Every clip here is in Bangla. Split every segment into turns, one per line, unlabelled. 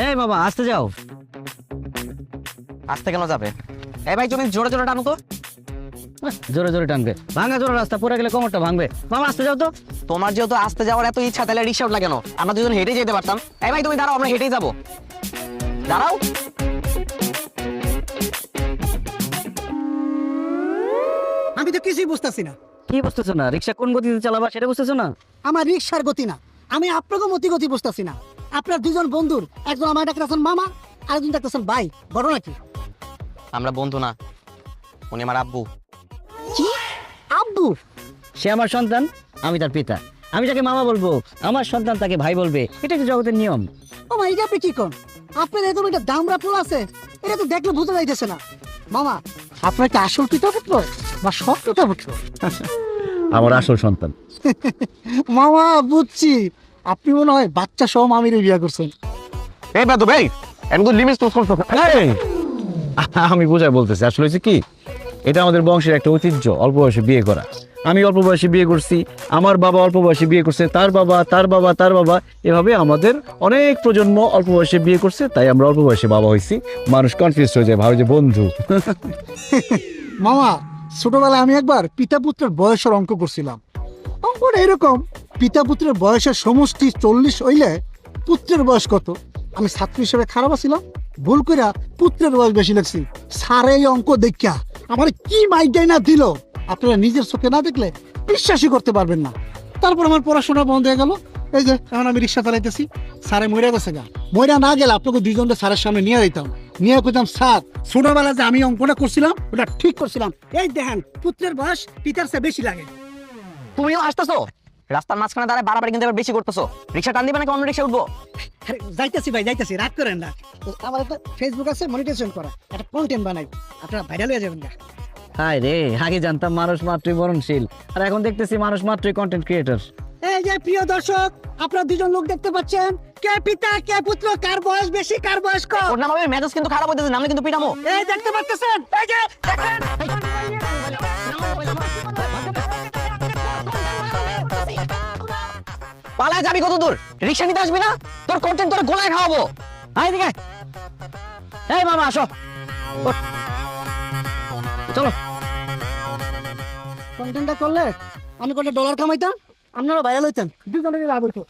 এই বাবা আসতে যাও।
আসতে কেন যাবে? এই ভাই তুমি জোরে জোরে টানো তো।
জোরে জোরে টানবে, ভাঙা জোরে রাস্তা, পড়ে গেলে কোমরটা ভাঙবে। মামা আসতে যাও তো।
তোমার যেহেতু আসতে যাওয়ার এত ইচ্ছা, তাহলে রিক্সা উঠলা কেন? আমরা দুজন হেঁটে যেতে পারতাম। এই ভাই তুমি দাঁড়াও, আমরা হেঁটেই যাবো। দাঁড়াও।
আমি তো কিছুই বুঝতেছি না।
কি বুঝতেছো না? রিক্সা কোন গতিতে চালাবা সেটা বুঝতেছো না?
আমার রিক্সার গতি না, আমি আপনাকে গতি বুঝতেছি না। আপনার দুজন বন্ধুর, একজন আমার ডাকতেছেন মামা, আরেকজন ডাকতেছেন ভাই। ঘটনা কি?
আমরা বন্ধু না, উনি আমার আব্বু।
কি? আব্বু?
সে আমার সন্তান, আমি তার পিতা। আমি তাকে মামা বলবো, আমার সন্তান তাকে ভাই বলবে। এটা তো জগতের নিয়ম।
ও মা, এটা আপনি কি কোন? আপনার এরকম একটা দামরা ফুল আছে, এটা তো দেখলে বোঝা যাইতেছে না। মামা, আপনার কি আসল পিতা পুত্র বা সৎ পিতা পুত্র?
আমার আসল সন্তান।
মামা বুঝছি, আপনি মনে হয় বাচ্চা সহ মামিরে বিয়ে করছেন।
এই বাদু ভাই, আমি তো লিমিট ক্রস করতে।
আমি বোঝাই বলতেছি, আসলে হচ্ছে কি, এটা আমাদের বংশের একটা ঐতিহ্য, অল্প বয়সে বিয়ে করা। আমি অল্প বয়সে বিয়ে করছি, আমার বাবা অল্প বয়সে বিয়ে করছে, তার বাবা, তার বাবা, তার বাবা, এভাবে আমাদের অনেক প্রজন্ম অল্প বয়সে বিয়ে করছে, তাই আমরা অল্প বয়সে বাবা হয়েছি। মানুষ কনফিউজ হয়ে যায়, ভাবে যে বন্ধু।
মামা, ছোটবেলায় আমি একবার পিতা পুত্রের বয়সের অঙ্ক করছিলাম। অঙ্কটা এরকম, পিতা পুত্রের বয়সের সমষ্টি 40 হইলে পুত্রের বয়স কত? আমি ছাত্র হিসেবে খারাপ ছিলাম, ভুল কইরা পুত্রের বয়স বেশি লাগছি। স্যার এই অঙ্ক দেখা আমার কি মাইডাই না দিল, আপনারা নিজের চোখে না দেখলে বিশ্বাসই করতে পারবেন না। তারপর আমার পড়াশোনা বন্ধ হয়ে গেল। এই যে এখন আমি রিক্সা চালাইতেছি, স্যারে মরে গেছে গা। মরে না গেলে আপনাকে দুইজনকে স্যারের সামনে নিয়ে যেতাম, নিয়ে কইতাম, স্যার ছোটবেলা যে আমি অঙ্কটা করছিলাম ওটা ঠিক করছিলাম। এই দেখেন, পুত্রের বয়স পিতার চেয়ে বেশি লাগে।
তুমিও আসতেছো, রাস্তার মাঝখানে দাঁড়ায় বাড়াবাড়ি কিন্তু এবার বেশি করতেছো। রিক্সা টান দিবে নাকি অন্য রিক্সা উঠবো?
আরে যাইতেছি ভাই, যাইতেছি, রাগ করেন না। আমার একটা ফেসবুক আছে, মনিটাইজেশন করা, একটা কন্টেন্ট বানাই, আপনারা ভাইরাল হয়ে যাবেন না।
হায় রে, আগে জানতাম মানুষ মাত্রই মরণশীল, আর এখন দেখতেছি মানুষ মাত্রই কন্টেন্ট ক্রিয়েটর।
এই যে প্রিয় দর্শক, আপনারা দুজন লোক দেখতে পাচ্ছেন, কে পিতা কে পুত্র, কার বয়স বেশি কার বয়স কম।
ওর নাম হবে মেজাজ কিন্তু খারাপ হইতেছে, নামলে কিন্তু পিটামো।
এই দেখতে পাচ্ছেন, এই যে দেখেন।
পালায় যাবি কত দূর? রিক্সা নিতে আসবি না? তোর কন্টেন্ট তোর গোলায় খাওয়াবো।
আয় দিকে। এই মামা আসো, ওঠ। চলো।
কন্টেন্টটা করলে আমি কত ডলার কামাইতাম, আপনারা ভাইরাল হইতেন, দুজনের লাভ হইতো।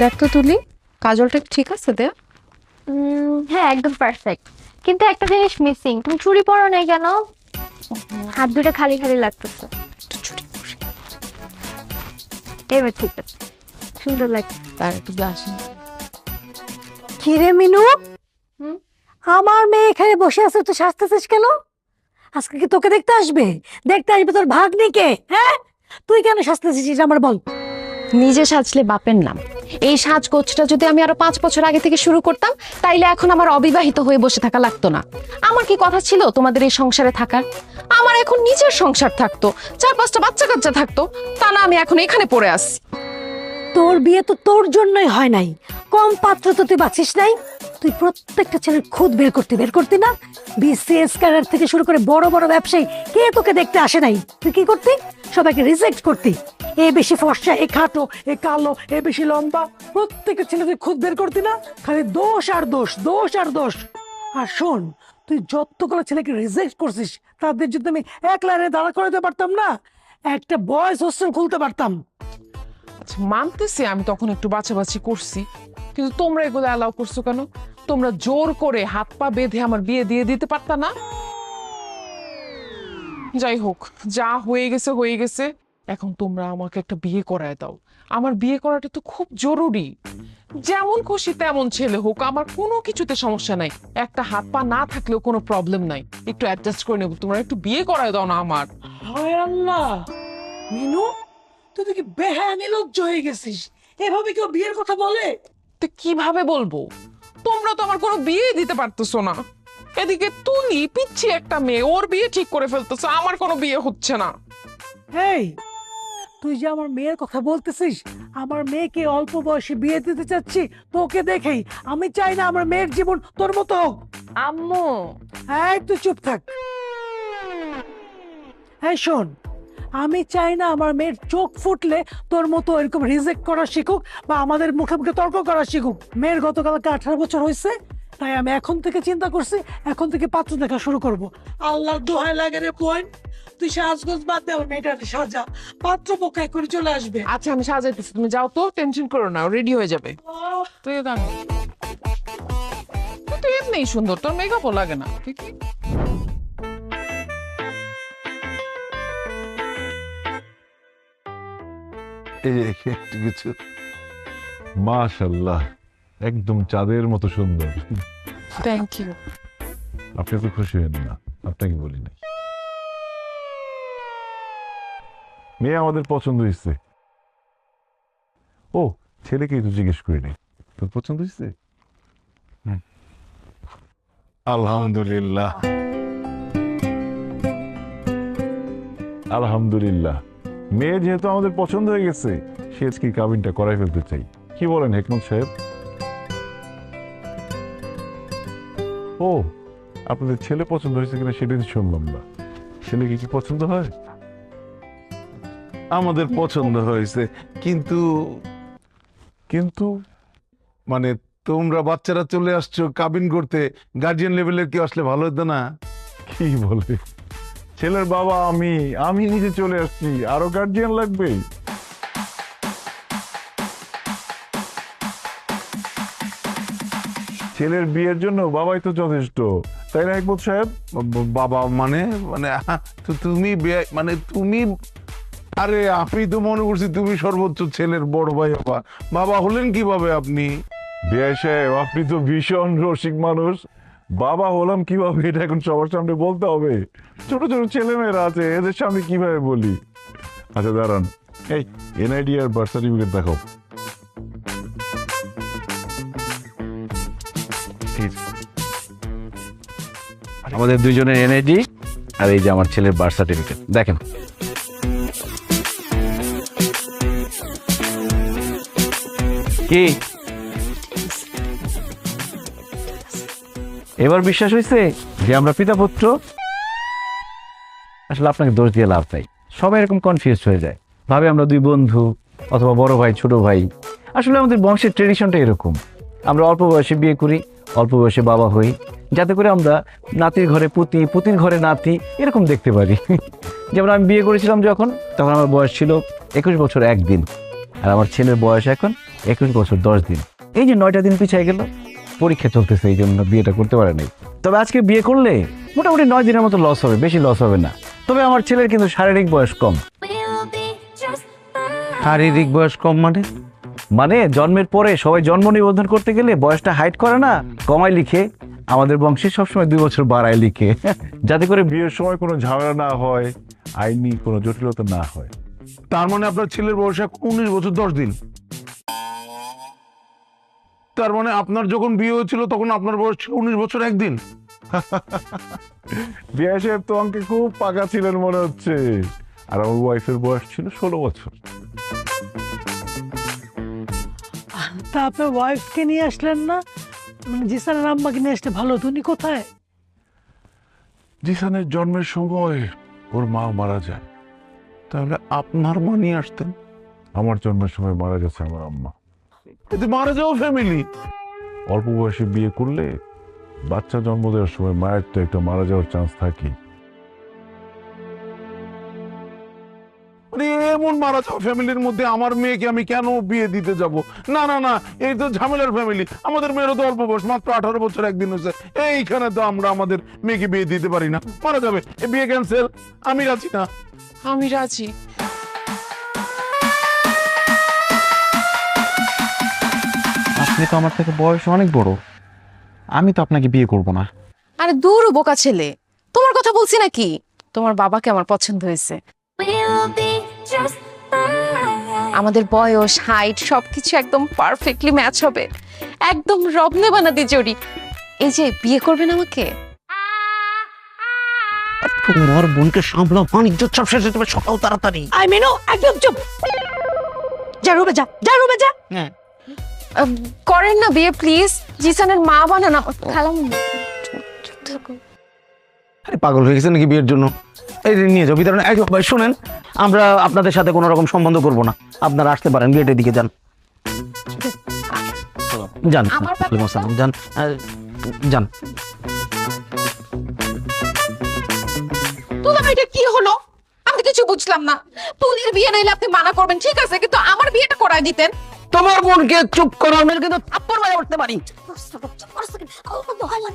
দেখ তো তুলি, কাজলটা ঠিক আছে দে?
হ্যাঁ একদম পারফেক্ট, কিন্তু একটা জিনিস মিসিং। তুমি চুড়ি পরো নাই কেন? হাত দুটো খালি খালি লাগতেছে। এবার ঠিক আছে, সুন্দর লাগছে।
তার একটু আসেন।
কিরে মিনু, আমার মেয়ে এখানে বসে আছে, তুই সাজতেছিস কেন? আজকে কি তোকে দেখতে আসবে? দেখতে আসবে তোর ভাগ্নিকে? হ্যাঁ, তুই কেন সাজতেছিস আমার বল।
নিজে সাজলে বাপের নাম। এই সাজগোজটা যদি আমি আরো 5 বছর আগে থেকে শুরু করতাম, তাইলে এখন আমার অবিবাহিত হয়ে বসে থাকা লাগতো না। আমার কি কথা ছিল তোমাদের এই সংসারে থাকার? আমার এখন নিজের সংসার থাকতো, 4-5টা বাচ্চা কাচ্চা থাকতো, তা না আমি এখন এখানে পড়ে আসছি।
তোর বিয়ে তো তোর জন্যই হয় নাই, কম পাত্র তো তুই বাঁচিস নাই। তুই প্রত্যেকটা ছেলের খুদ বের করতি না? বিসিএস ক্যাডার থেকে শুরু করে বড় বড় ব্যবসায়ী কে তোকে দেখতে আসে নাই? তুই কি করতি? সবাইকে রিজেক্ট করতি। এ বেশি ফর্সা, এ খাটো, এ কালো, এ বেশি লম্বা, প্রত্যেকটা ছেলে তুই খুদ বের করতি না? খালি দোষ আর দোষ, দোষ আর দোষ। আর শোন, তুই যতগুলো ছেলেকে রিজেক্ট করছিস, তাদের যদি আমি এক লাইনে দাঁড়া করাতে পারতাম না, একটা বয়েজ হোস্টেল খুলতে পারতাম।
মানতেছি আমি তখন একটু বাছাবাছি করছি, কিন্তু তোমরা এগুলো অ্যালাউ করছো কেন? তোমরা জোর করে হাত পা বেঁধে আমার বিয়ে দিয়ে দিতে পারতা না? যাই হোক, যা হয়ে গেছে হয়ে গেছে। এখন তোমরা আমাকে একটা বিয়ে করায় দাও। আমার বিয়ে করাটা তো খুব জরুরি। যেমন খুশি তেমন ছেলে হোক, আমার কোনো কিছুতে সমস্যা নাই। একটা হাত পা না থাকলেও কোনো প্রবলেম নাই, একটু অ্যাডজাস্ট করে নেবো। তোমরা একটু বিয়ে করায় দাও না আমার।
হায় আল্লাহ, মিনু তুই তো কি বেহায়া নির্লজ্জ হয়ে গেছিস? এভাবে কেউ বিয়ের কথা বলে?
তো কিভাবে বলবো? তোমরা তো আমার কোনো বিয়ে দিতে পারতেছো না। এদিকে তুলি পিচ্ছি একটা মেয়ে, ওর বিয়ে ঠিক করে ফেলতেছে, আমার কোনো বিয়ে হচ্ছে না।
এই, তুই যে আমার মেয়ের কথা বলতেছিস, আমার মেয়েকে অল্প বয়সে বিয়ে দিতে চাচ্ছি তোকে দেখেই। আমি চাই না আমার মেয়ের জীবন তোর মতো হোক।
আম্মু,
এই তুই চুপ থাক। এই শোন, আমি চাই না আমার মেয়ের চোখ ফুটলে তোর মতো এরকম রিজেক্ট করা শিখুক বা আমাদের মুখে মুখে তর্ক করা শিখুক। মেয়ের গতকালকে 18 বছর হয়েছে, তাই আমি এখন থেকে চিন্তা করছি, এখন থেকে পাত্র দেখা শুরু করব। আল্লাহর দোহাই লাগে রে বোন, তুই সাজগোজ বাদ দে, আমার মেয়েটাকে সাজা, পাত্র পক্ষ করে চলে আসবে।
আচ্ছা আমি সাজাইতেছি, তুমি যাও তো, টেনশন করো না, রেডি হয়ে যাবে। তুই জানো তুই তো এমনিই সুন্দর, তোর মেকআপও লাগে না ঠিকই।
এই যে একটু কিছু, মাশাআল্লাহ, একদম চাঁদের মতো সুন্দর।
Thank you.
আপনি তো খুশি হন না, আপনাকে বলি নাই। মেয়ে আমাদের পছন্দ হয়েছে। ও, ছেলেকেই তো জিজ্ঞেস করি নাই, তোর পছন্দ হয়েছে? আলহামদুলিল্লাহ, আলহামদুলিল্লাহ। মেয়ে যেহেতু আমাদের পছন্দ হয়ে গেছে, সে আজকে কাবিনটা করাই ফেলতে চাই। কি বলেন হেকমত সাহেব? ও, আপনাদের ছেলে পছন্দ হয়েছে কিনা সেটা শুনলাম না। ছেলেকে কি পছন্দ হয়?
আমাদের পছন্দ হয়েছে, কিন্তু
কিন্তু
মানে তোমরা বাচ্চারা চলে আসছো কাবিন করতে, গার্জিয়ান লেভেলের কেউ আসলে ভালো হতো না?
কি বলে, ছেলের বাবা আমি নিজে চলে আসছি, আরো গার্জিয়ান লাগবে? ছেলের বিয়ের জন্য বাবাই তো যথেষ্ট, তাই না হেকমত সাহেব?
বাবা মানে মানে তুমি মানে তুমি, আরে আমি তো মনে করছি তুমি সর্বোচ্চ ছেলের বড় ভাই। বাবা বাবা হলেন কিভাবে আপনি?
বিয়ে সাহেব, আপনি তো ভীষণ রসিক মানুষ। বাবা হলাম কিভাবে এটা এখন সবার সামনে বলতে হবে? ছোট ছোট ছেলেমেয়েরা আছে, এদের সামনে কিভাবে বলি? আচ্ছা দাঁড়ান, এই এনআইডি আর বার্থ সার্টিফিকেট দেখাও।
আমাদের দুইজনের এনআইডি আর এই যে আমার ছেলের বার্থ সার্টিফিকেট দেখেন। কি এবার বিশ্বাস হয়েছে যে আমরা পিতা পুত্র? আসলে আপনাকে দোষ দিয়ে লাভ নাই, সবাই এরকম কনফিউজ হয়ে যায়, ভাবে আমরা দুই বন্ধু অথবা বড় ভাই ছোট ভাই। আসলে আমাদের বংশের ট্রেডিশনটা এরকম, আমরা অল্প বয়সে বিয়ে করি, অল্প বয়সে বাবা হই, যাতে করে আমরা নাতির ঘরে পুতি, পুতির ঘরে নাতি এরকম দেখতে পারি। যেমন আমি বিয়ে করেছিলাম যখন, তখন আমার বয়স ছিল 21 বছর 1 দিন, আর আমার ছেলের বয়স এখন 21 বছর 10 দিন। এই যে 9টা দিন পিছিয়ে গেল, পরীক্ষা চলতেছে এই জন্য বিয়েটা করতে পারে নাই। তবে আজকে বিয়ে করলে মোটামুটি 9 দিনের মতো লস হবে, বেশি লস হবে না। তবে আমার ছেলের কিন্তু শারীরিক বয়স কম। শারীরিক বয়স কম মানে জন্মের পরে সবাই জন্ম নিবন্ধন করতে গেলে বয়সটা হাইড করে না, কমায় লিখে। আমাদের বংশে সবসময় 2 বছর বাড়ায় লিখে, যাতে করে
বিয়ের সময় কোনো ঝামেলা না হয়, আইনি কোনো জটিলতা না হয়।
তার মানে আপনার ছেলের বয়স এখন 19 বছর 10 দিন। তার মানে আপনার যখন বিয়ে হয়েছিল তখন আপনার বয়স ছিল 19 বছর 1 দিন।
বিয়ে সাহেব তো আমাকে খুব পাকা ছিলেন মনে হচ্ছে, আর আমার ওয়াইফের বয়স ছিল 16 বছর।
তা আপনার ওয়াইফকে নিয়ে আসলেন না? মানে জিসানের আম্মাকে নিয়ে আসলে ভালো হতো। উনি কোথায়?
জিসানের জন্মের সময় ওর মা মারা যায়।
তাহলে আপনার মা নিয়ে আসতেন।
আমার জন্মের সময় মারা গেছে আমার আম্মা।
এতে মারা যাওয়া ফ্যামিলি।
অল্প বয়সে বিয়ে করলে বাচ্চা জন্ম দেওয়ার সময় মায়ের তো একটা মারা যাওয়ার চান্স থাকে।
মানে এমন মারা যাওয়া ফ্যামিলির মধ্যে আমার মেয়েকে আমি কেন বিয়ে দিতে যাব? না না না, এই তো ঝামেলার ফ্যামিলি। আমাদের মেয়েরও তো অল্প বয়স, মাত্র 18 বছর 1 দিন হয়েছে। এইখানে তো আমরা আমাদের মেয়েকে বিয়ে দিতে পারি না, মারা যাবে। এই বিয়ে ক্যান্সেল, আমি রাজি না।
আমি রাজি।
আপনি তো আমার থেকে বয়স অনেক বড়, আমি তো আপনাকে বিয়ে করব না।
আরে দূর বোকা ছেলে, তোমার কথা বলছি নাকি? তোমার বাবাকে আমার পছন্দ হয়েছে। আমাদের বয়স, হাইট সবকিছু একদম পারফেক্টলি ম্যাচ হবে, একদম রবনে বানাদি জড়ি। এই যে বিয়ে করবেন আমাকে?
তোমার বোনকে সামলাও, বাণিজ্য সব শেষ হয়ে যাবে সকাল তাড়াতাড়ি।
আই মেনু একদম চুপ, যা রুমে যা, যা রুমে যা।
হ্যাঁ
করেন না বিয়ে প্লিজ, জিসানের মা বানান খালাম।
আরে পাগল হয়ে গেছে নাকি বিয়ের জন্য? এই যে নিয়ে যাও ভিতরে। এই ভাই শোনেন,
আমরা আপনাদের সাথে কোনো রকম সম্বন্ধ করব না, আপনারা আসতে পারেন, গেটের দিকে যান যান।
আমার ব্যাপারটা-
ওয়ালাইকুম আসসালাম, যান যান।
দুলাভাই এটা কি হলো? আমি কিছু বুঝলাম না। তুলির বিয়ে নাইলে আপনি মানা করবেন ঠিক আছে, কিন্তু আমার বিয়েটা করায় দিতেন।
তোমার বোনকে চুপ করানোর কিন্তু থাপ্পড় মেরে উঠতে পারি।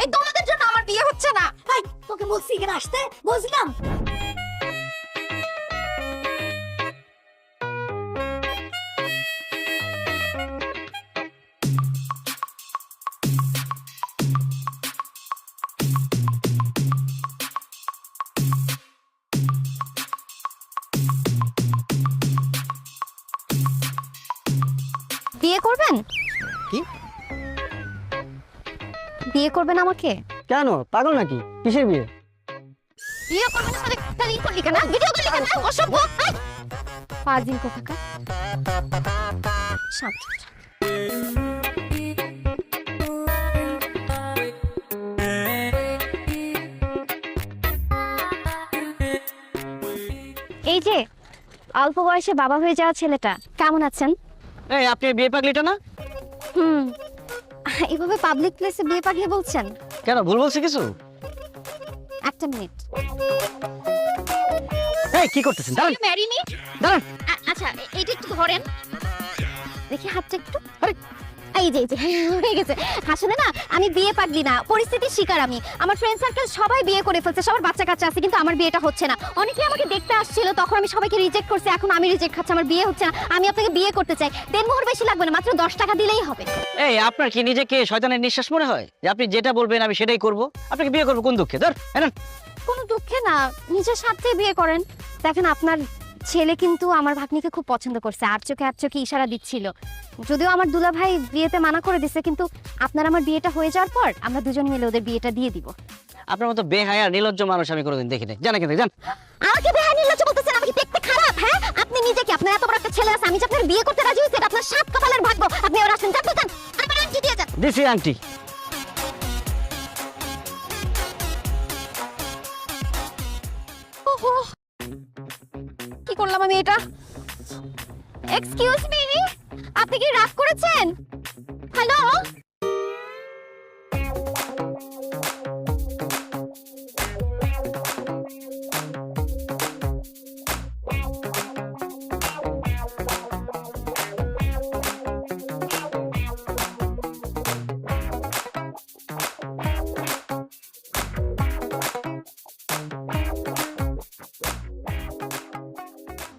এই তোমাদের জন্য আমার বিয়ে হচ্ছে না।
তোকে বলছি এখানে আসতে, বলছিলাম।
বিয়ে করবেন?
কি?
বিয়ে করবেন আমাকে?
কেন, পাগল নাকি? কিসের বিয়ে?
বিয়ে করবেন মানে তাহলে করলি কেন? ভিডিও করলি কেন? অসভ্য! ফাজিল কোথাকার। শান্ত। এই যে অল্প বয়সে বাবা হয়ে যাওয়া ছেলেটা, কেমন আছেন?
এই আপনি বিয়ে পাগলিটা না?
হুম, এভাবে পাবলিক প্লেসে বিয়ে পাগলি বলছেন?
কেন, ভুল বলছি কিছু?
একটা মিনিট।
এই কি করতেছেন? দাঁড়ান
ম্যারি মি?
দাঁড়ান।
আচ্ছা এইটা একটু ধরেন, দেখি হাতটা একটু। এই যে হয়ে গেছে। আসলে না আমি বিয়ে পাগলি না, পরিস্থিতির শিকার আমি। আমার ফ্রেন্ড সার্কেল সবাই বিয়ে করে ফেলছে, সবার বাচ্চা কাচ্চা আছে, কিন্তু আমার বিয়েটা হচ্ছে না। অনেকে আমাকে দেখতে আসছিল, তখন আমি সবাইকে রিজেক্ট করছি, এখন আমি রিজেক্ট খাচ্ছি, আমার বিয়ে হচ্ছে না। আমি আপনাকে বিয়ে করতে চাই, দেনমোহর বেশি লাগবে না, মাত্র 10 টাকা দিলেই হবে।
এই আপনার কি নিজেকে শয়তানের নিঃশ্বাস মনে হয় যে আপনি যেটা বলবেন আমি সেটাই করব? আপনাকে বিয়ে করবো কোন দুঃখে? ধর এনেন।
কোনো দুঃখে না, নিজের স্বার্থে বিয়ে করেন। দেখেন আপনার ছেলে কিন্তু আমার ভাগ্নিকে খুব পছন্দ করছে, আর চোখে ইশারা দিচ্ছিল। যদিও আমার দুলাভাই বিয়েতে মানা করে দিছে, কিন্তু আপনার আমার বিয়েটা হয়ে যাওয়ার পর আমরা দুজন মিলে ওদের বিয়েটা দিয়ে দিব।
আপনার মতো বেহায়া নির্লজ্জ মানুষ আমি কোনোদিন দেখি নাই। জান এখান থেকে যান।
আমাকে বেহায়া নির্লজ্জ বলতেছেন? আমাকে দেখতে খারাপ? হ্যাঁ, আপনি নিজে কি? আপনার এত বড় একটা ছেলে আছে, আমি যে আপনার বিয়ে করতে রাজি হয়েছি, এটা আপনার সাত কপালের ভাগ্য। আপনি ওর আসেন, যান তো যান, আমার আংটি দিয়ে যান।
দিছি আংটি।
ওহো, কি করলাম আমি এটা? এক্সকিউজ মি, আপনি কি রাগ করেছেন? হ্যালো,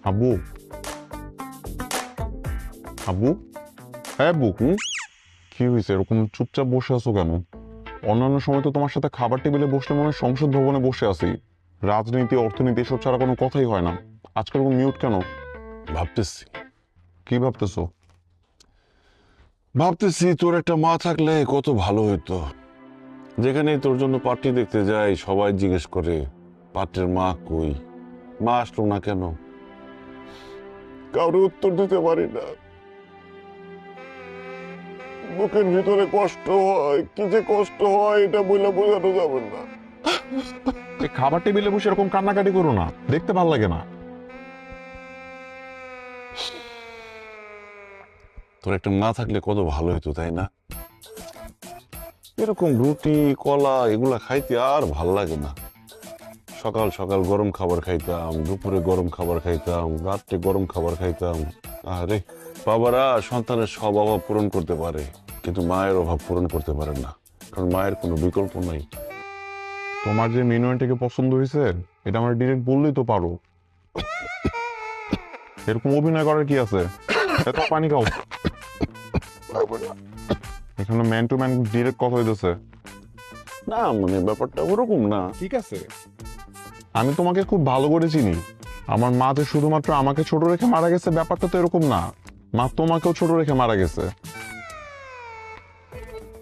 আব্বু, আব্বু, হ্যাঁ আব্বু, কি হয়েছে? এরকম চুপচাপ বসে আছো কেন? অন্যান্য সময় তো তোমার সাথে খাবার টেবিলে বসলে মনে হয় সংসদ ভবনে বসে আছি। রাজনীতি, অর্থনীতি এসব ছাড়া কোনো কথাই হয় না। আজকাল এরকম মিউট কেন?
ভাবতেছি
কি ভাবতেছো?
ভাবতেছি তোর একটা মা থাকলে কত ভালো হতো। যেখানেই তোর জন্য পাত্রী দেখতে যাই সবাই জিজ্ঞেস করে পাত্রের মা কই, মা আসলো না কেন? কারো উত্তর দিতে পারি না। বুকের ভিতরে কষ্ট হয়, কি যে কষ্ট হয় এটা বলে বোঝানো যাবে না।
এই খাবার টেবিলে বসে এরকম কান্নাকাটি করো না, দেখতে ভালো লাগে না।
তোর একটা মা থাকলে কত ভালো হতো, তাই না? এরকম রুটি কলা এগুলা খাইতে আর ভাল লাগে না। সকাল সকাল গরম খাবার খাইতাম, দুপুরে গরম খাবার খাইতাম, রাত্রে গরম খাবার খাইতাম। আরে বাবারা সন্তানের সব অভাব পূরণ করতে পারে, কিন্তু মায়ের অভাব পূরণ করতে পারে না, কারণ মায়ের কোনো বিকল্প নাই।
তোমার যে মেনুয়ানটাকে পছন্দ হয়েছে এটা আমার ডিরেক্ট বললেই তো পারো। এরকম অভিনয় করার কি আছে? এত পানি খাও। এখানে ম্যান টু ম্যান ডিরেক্ট কথা হইতেছে।
না মানে ব্যাপারটা ওরকম না।
ঠিক আছে, আমি তোমাকে খুব ভালো করে চিনি। আমার মা যে শুধুমাত্র আমাকে ছোট রেখে মারা গেছে ব্যাপারটা তো এরকম না। মা তোমাকেও ছোট রেখে মারা গেছে।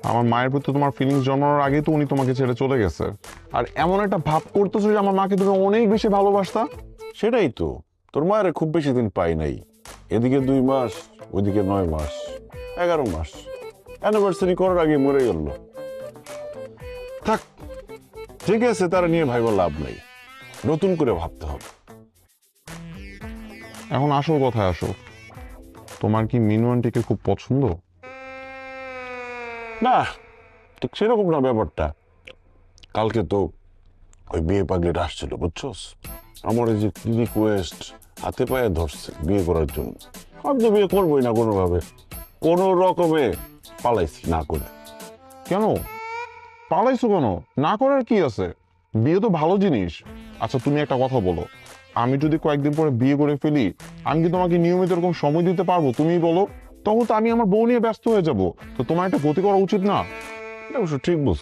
আমার মায়ের প্রতি তোমার ফিলিংস জন্মানোর আগেই তো উনি তোমাকে ছেড়ে চলে গেছে। আর এমন একটা ভাব করতেছো যে আমার মাকে তুমি অনেক বেশি ভালোবাসতা।
সেটাই তো, তোর মায়ের খুব বেশি দিন পাই নাই। এদিকে 2 মাস, ওইদিকে 9 মাস, 11 মাস। অ্যানিভার্সারি করার আগে মরে গেল। থাক, ঠিক আছে, তারা নিয়ে ভাইবা লাভ নাই, নতুন করে ভাবতে হবে।
এখন আসল কথায় আসো, তোমার কি মিনু আন্টিকে খুব পছন্দ?
না, ঠিক সেরকম না ব্যাপারটা। কালকে তো ওই বিয়ে পাগলিটা আসছিল, বুঝছস? আমার এই যে রিকোয়েস্ট হাতে পায়ে ধরছে বিয়ে করার জন্য। আমি তো বিয়ে করবোই না কোনোভাবে, কোনো রকমে পালাইছি না করে।
কেন পালাইছো কেন? না করার কি আছে? বিয়ে তো ভালো জিনিস। আচ্ছা তুমি একটা কথা বলো, আমি যদি কয়েকদিন পরে বিয়ে করে ফেলি, আমি কি তোমাকে নিয়মিত এরকম সময় দিতে পারবো? তুমিই বলো। তখন তো আমি আমার বউ নিয়ে ব্যস্ত হয়ে যাব। তো তোমার একটা গতি করা উচিত না? এটা অবশ্য ঠিক বলছ।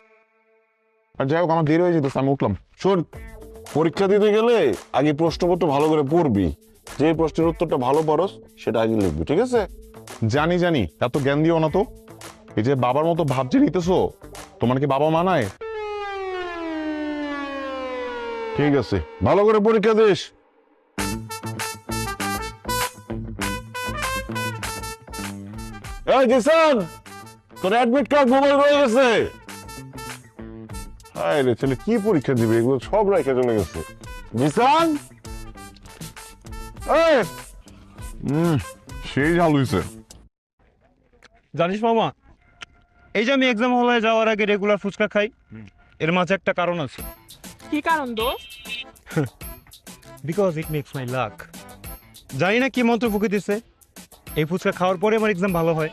আর যাই হোক, আমার দেরি হয়ে যেতেছে, আমি উঠলাম।
শোন, পরীক্ষা দিতে গেলে আগে প্রশ্নপত্র ভালো করে পড়বি, যে প্রশ্নের উত্তরটা ভালো পারস সেটা আগে লিখবি, ঠিক আছে?
জানি জানি, এত জ্ঞান দিও না তো। এই যে বাবার মতো ভাবছে নিতেছো, তোমার কি বাবা মানায়?
ঠিক আছে, ভালো করে পরীক্ষা দিস। এই জিসান, তোর অ্যাডমিট কার্ড মোবাইল রয়ে গেছে।
হায় রে ছেলে, কি পরীক্ষা দিবে? এগুলো সব রাইখা চলে গেছে।
জিসান, এই
সেই ঝাল হইছে।
জানিস মামা, এই যে আমি এক্সাম হলে যাওয়ার আগে রেগুলার ফুচকা খাই, এর মাঝে একটা কারণ আছে।
কি কারণ দোস্ত?
Because it makes my luck. জানি না কি মন্ত্র ফুকে দিছে, এই ফুচকা খাওয়ার পরে আমার এক্সাম ভালো হয়।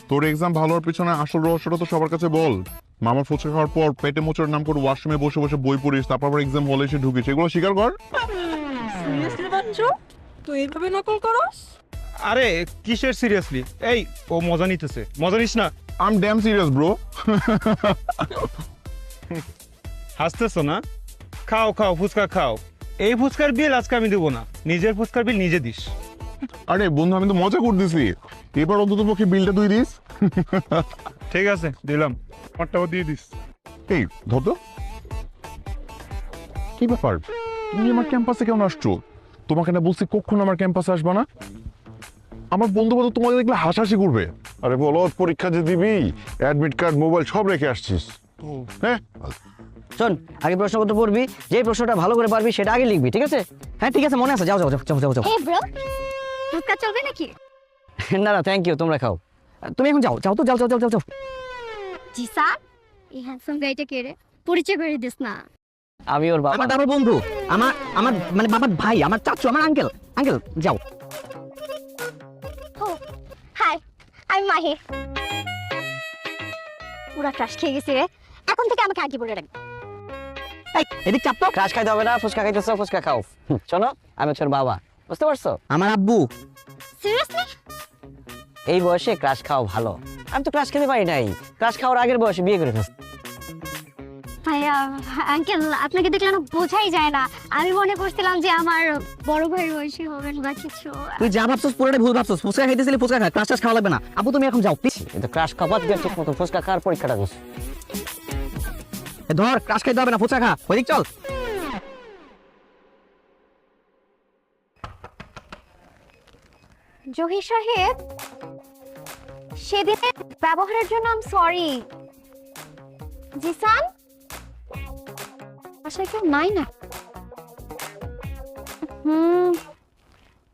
তোর এক্সাম ভালো হওয়ার পিছনে আসল রহস্যটা তো সবার কাছে বল। মামার ফুচকা খাওয়ার পর পেটে মোচড় নাম করে ওয়াশরুমে বসে বসে বই পড়িস, তারপর আবার এক্সাম হলে এসে ঢুকিস, এগুলো স্বীকার কর।
সিরিয়াসলি বাচ্চু, তুই এইভাবে নকল করস?
আরে কিসের সিরিয়াসলি? এই ও মজা নিতেছে, মজা নিস না।
I am damn serious bro.
হাসতেছো না? খাও খাও, ফুচকা খাও। এই ফুচকার বিল আজকে আমি দেবো না, নিজের ফুচকার বিল নিজে দিস।
আরে বন্ধু, আমি তো মজা করতেছি। এবার অন্তত পক্ষে বিলটা তুই দিস।
ঠিক আছে, দিলাম। আমারটাও দিয়ে দিস।
এই ধর তো, কি ব্যাপার? তুমি আমার ক্যাম্পাসে কেমন আসছো? তোমাকে না বলছি কখনো আমার ক্যাম্পাসে আসবা না। আমার বন্ধু বান্ধব তোমাকে দেখলে হাসাহাসি করবে।
আরে বলো, পরীক্ষা যে দিবি, অ্যাডমিট কার্ড মোবাইল সব রেখে আসছিস।
হ্যাঁ,
শোন, আগে প্রশ্নপত্র পড়বি, যে প্রশ্নটা ভালো করে পারবি সেটা আগে লিখবি, ঠিক আছে? হ্যাঁ ঠিক আছে, মনে আছে। যাও যাও যাও যাও যাও যাও।
হে ব্রো, ফুচকা চলবে নাকি?
না না, থ্যাংক ইউ, তোমরা খাও। তুমি এখন যাও, যাও তো, যাও যাও যাও যাও যাও।
জিসান, এই হ্যান্ডসাম গাইটা কে রে? পরিচয় করে দিস না।
আমি ওর বাবা, আমার বাবার বন্ধু, আমার আমার মানে বাবার ভাই, আমার চাচু, আমার আঙ্কেল। আঙ্কেল যাও।
ও হাই, আমি মাহি। পুরা ক্রাশ খেয়ে গেছি রে, এখন থেকে আমাকে আগে বলে রাখবি।
এই এদিক চাপ তো। ক্রাশ খাইতে হবে না, ফুচকা খাইতেছো, ফুচকা খাও। শোনো, আমি হচ্ছে ওর বাবা, বুঝতে পারছো? আমার আব্বু।
সিরিয়াসলি?
এই বয়সে ক্রাশ খাওয়া ভালো। আমি তো ক্রাশ খেতে পারি নাই, ক্রাশ খাওয়ার আগের বয়সে বিয়ে করে ফেলছি।
ভাইয়া, আঙ্কেল আপনাকে দেখলে না বোঝাই যায় না। আমি মনে করছিলাম যে আমার বড় ভাইয়ের বয়সী হবেন বা কিছু।
তুই যা ভাবছিস পুরোটাই ভুল ভাবছিস। ফুচকা খাইতেছিলি, ফুচকা খা, ক্রাশ খাওয়া লাগবে না। আব্বু তুমি এখন যাও প্লিজ। এটা ক্রাশ খাওয়া দিয়ে ঠিক মতো ফুচকা খাওয়ার পরীক্ষাটা দিস। ধর, ক্রাশ খাইতে হবে না, ফুচকা খা, ওইদিক চল।
জহির সাহেব, সেদিনের ব্যবহারের জন্য আমি সরি। জিসান, বাসায় কেউ নাই না?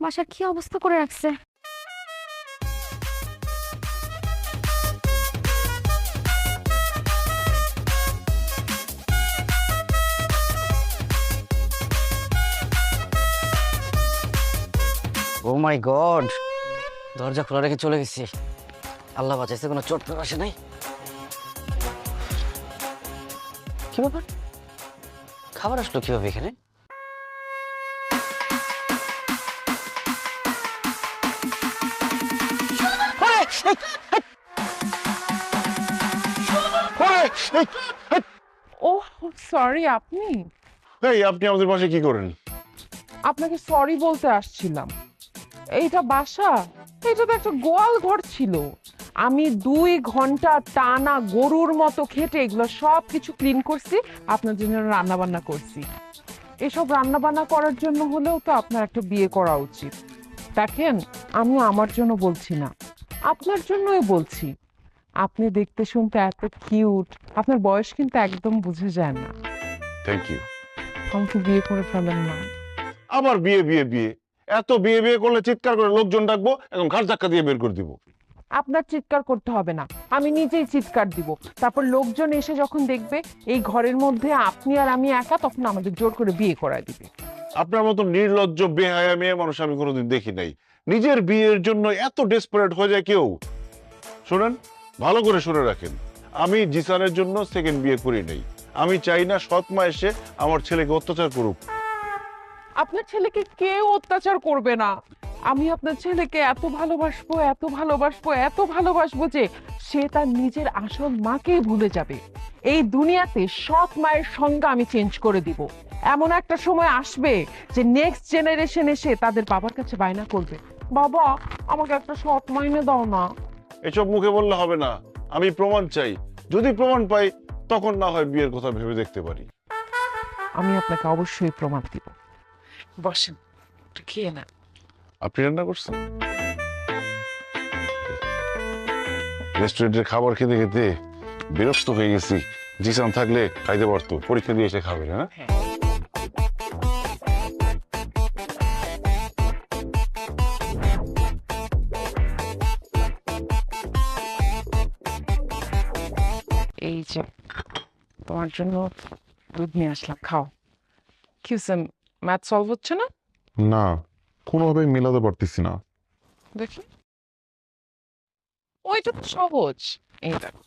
বাসার কি অবস্থা করে রাখছে।
ও মাই গড, দরজা খোলা রেখে চলে গেছি। আল্লাহ বাঁচাইছে, কোনো চোট তো আসে নাই। কি ব্যাপার, খাবার আসলো কিভাবে এখানে?
ওহ সরি, আপনি?
এই আপনি আমাদের পাশে কি করেন?
আপনাকে সরি বলতে আসছিলাম। এইটা বাসা, এটা তো একটা গোয়াল ঘর ছিল। আমি 2 ঘন্টা টানা গরুর মতো খেটে এগুলো সব কিছু ক্লিন করছি, আপনার জন্য রান্না বান্না করছি। এসব রান্না বান্না করার জন্য হলেও তো আপনার একটা বিয়ে করা উচিত। দেখেন, আমি আমার জন্য বলছি না, আপনার জন্যই বলছি। আপনি দেখতে শুনতে এত কিউট, আপনার বয়স কিন্তু একদম বুঝে যায় না।
Thank you.
আমাকে বিয়ে করে ফেলেন না।
আবার বিয়ে বিয়ে বিয়ে, এত বিয়ে বিয়ে করলে চিৎকার করে লোকজন ডাকবো, এখন ঘাট ধাক্কা দিয়ে বের করে দিব।
আপনার চিৎকার করতে হবে না, আমি নিজেই চিৎকার দিব। তারপর লোকজন এসে যখন দেখবে এই ঘরের মধ্যে আপনি আর আমি একা, তখন আমাদের জোর করে বিয়ে করায় দিবে।
আপনার মতো নির্লজ্জ বেহায়া মেয়ে মানুষ আমি কোনোদিন দেখি নাই। নিজের বিয়ের জন্য এত ডেসপারেট হয়ে যায় কেউ। শুনেন, ভালো করে শুনে রাখেন, আমি জিসানের জন্য সেকেন্ড বিয়ে করি নাই। আমি চাই না সৎ মা এসে আমার ছেলেকে অত্যাচার করুক।
আপনার ছেলেকে কেউ অত্যাচার করবে না। আমি আপনার ছেলেকে এত ভালোবাসবো, এত ভালোবাসবো, এত ভালোবাসবো যে সে তার নিজের আসল মাকেই ভুলে যাবে। এই দুনিয়াতে সৎ মায়ের সংজ্ঞা আমি চেঞ্জ করে দিব। এমন একটা সময় আসবে যে নেক্সট জেনারেশন এসে তাদের বাবার কাছে বায়না করবে, বাবা আমাকে একটা সৎ মা এনে দাও না।
এসব মুখে বললে হবে না, আমি প্রমাণ চাই। যদি প্রমাণ পাই তখন না হয় বিয়ের কথা ভেবে দেখতে পারি।
আমি আপনাকে অবশ্যই প্রমাণ দিব। বসেন, একটু খেয়ে না।
আপনি রান্না করছেন? রেস্টুরেন্টের খাবার খেতে খেতে বিরক্ত হয়ে গেছি। জিসান থাকলে খাইতে পারতো, পরীক্ষা দিয়ে এসে খাবে। হ্যাঁ,
এই যে তোমার জন্য দুধ নিয়ে আসলাম, খাও। কি হয়েছে, ম্যাথ সলভ হচ্ছে না?
না, কোনোভাবে মেলাতে পারতেছি না।
দেখি, ওইটা তো সহজ। এই দেখো,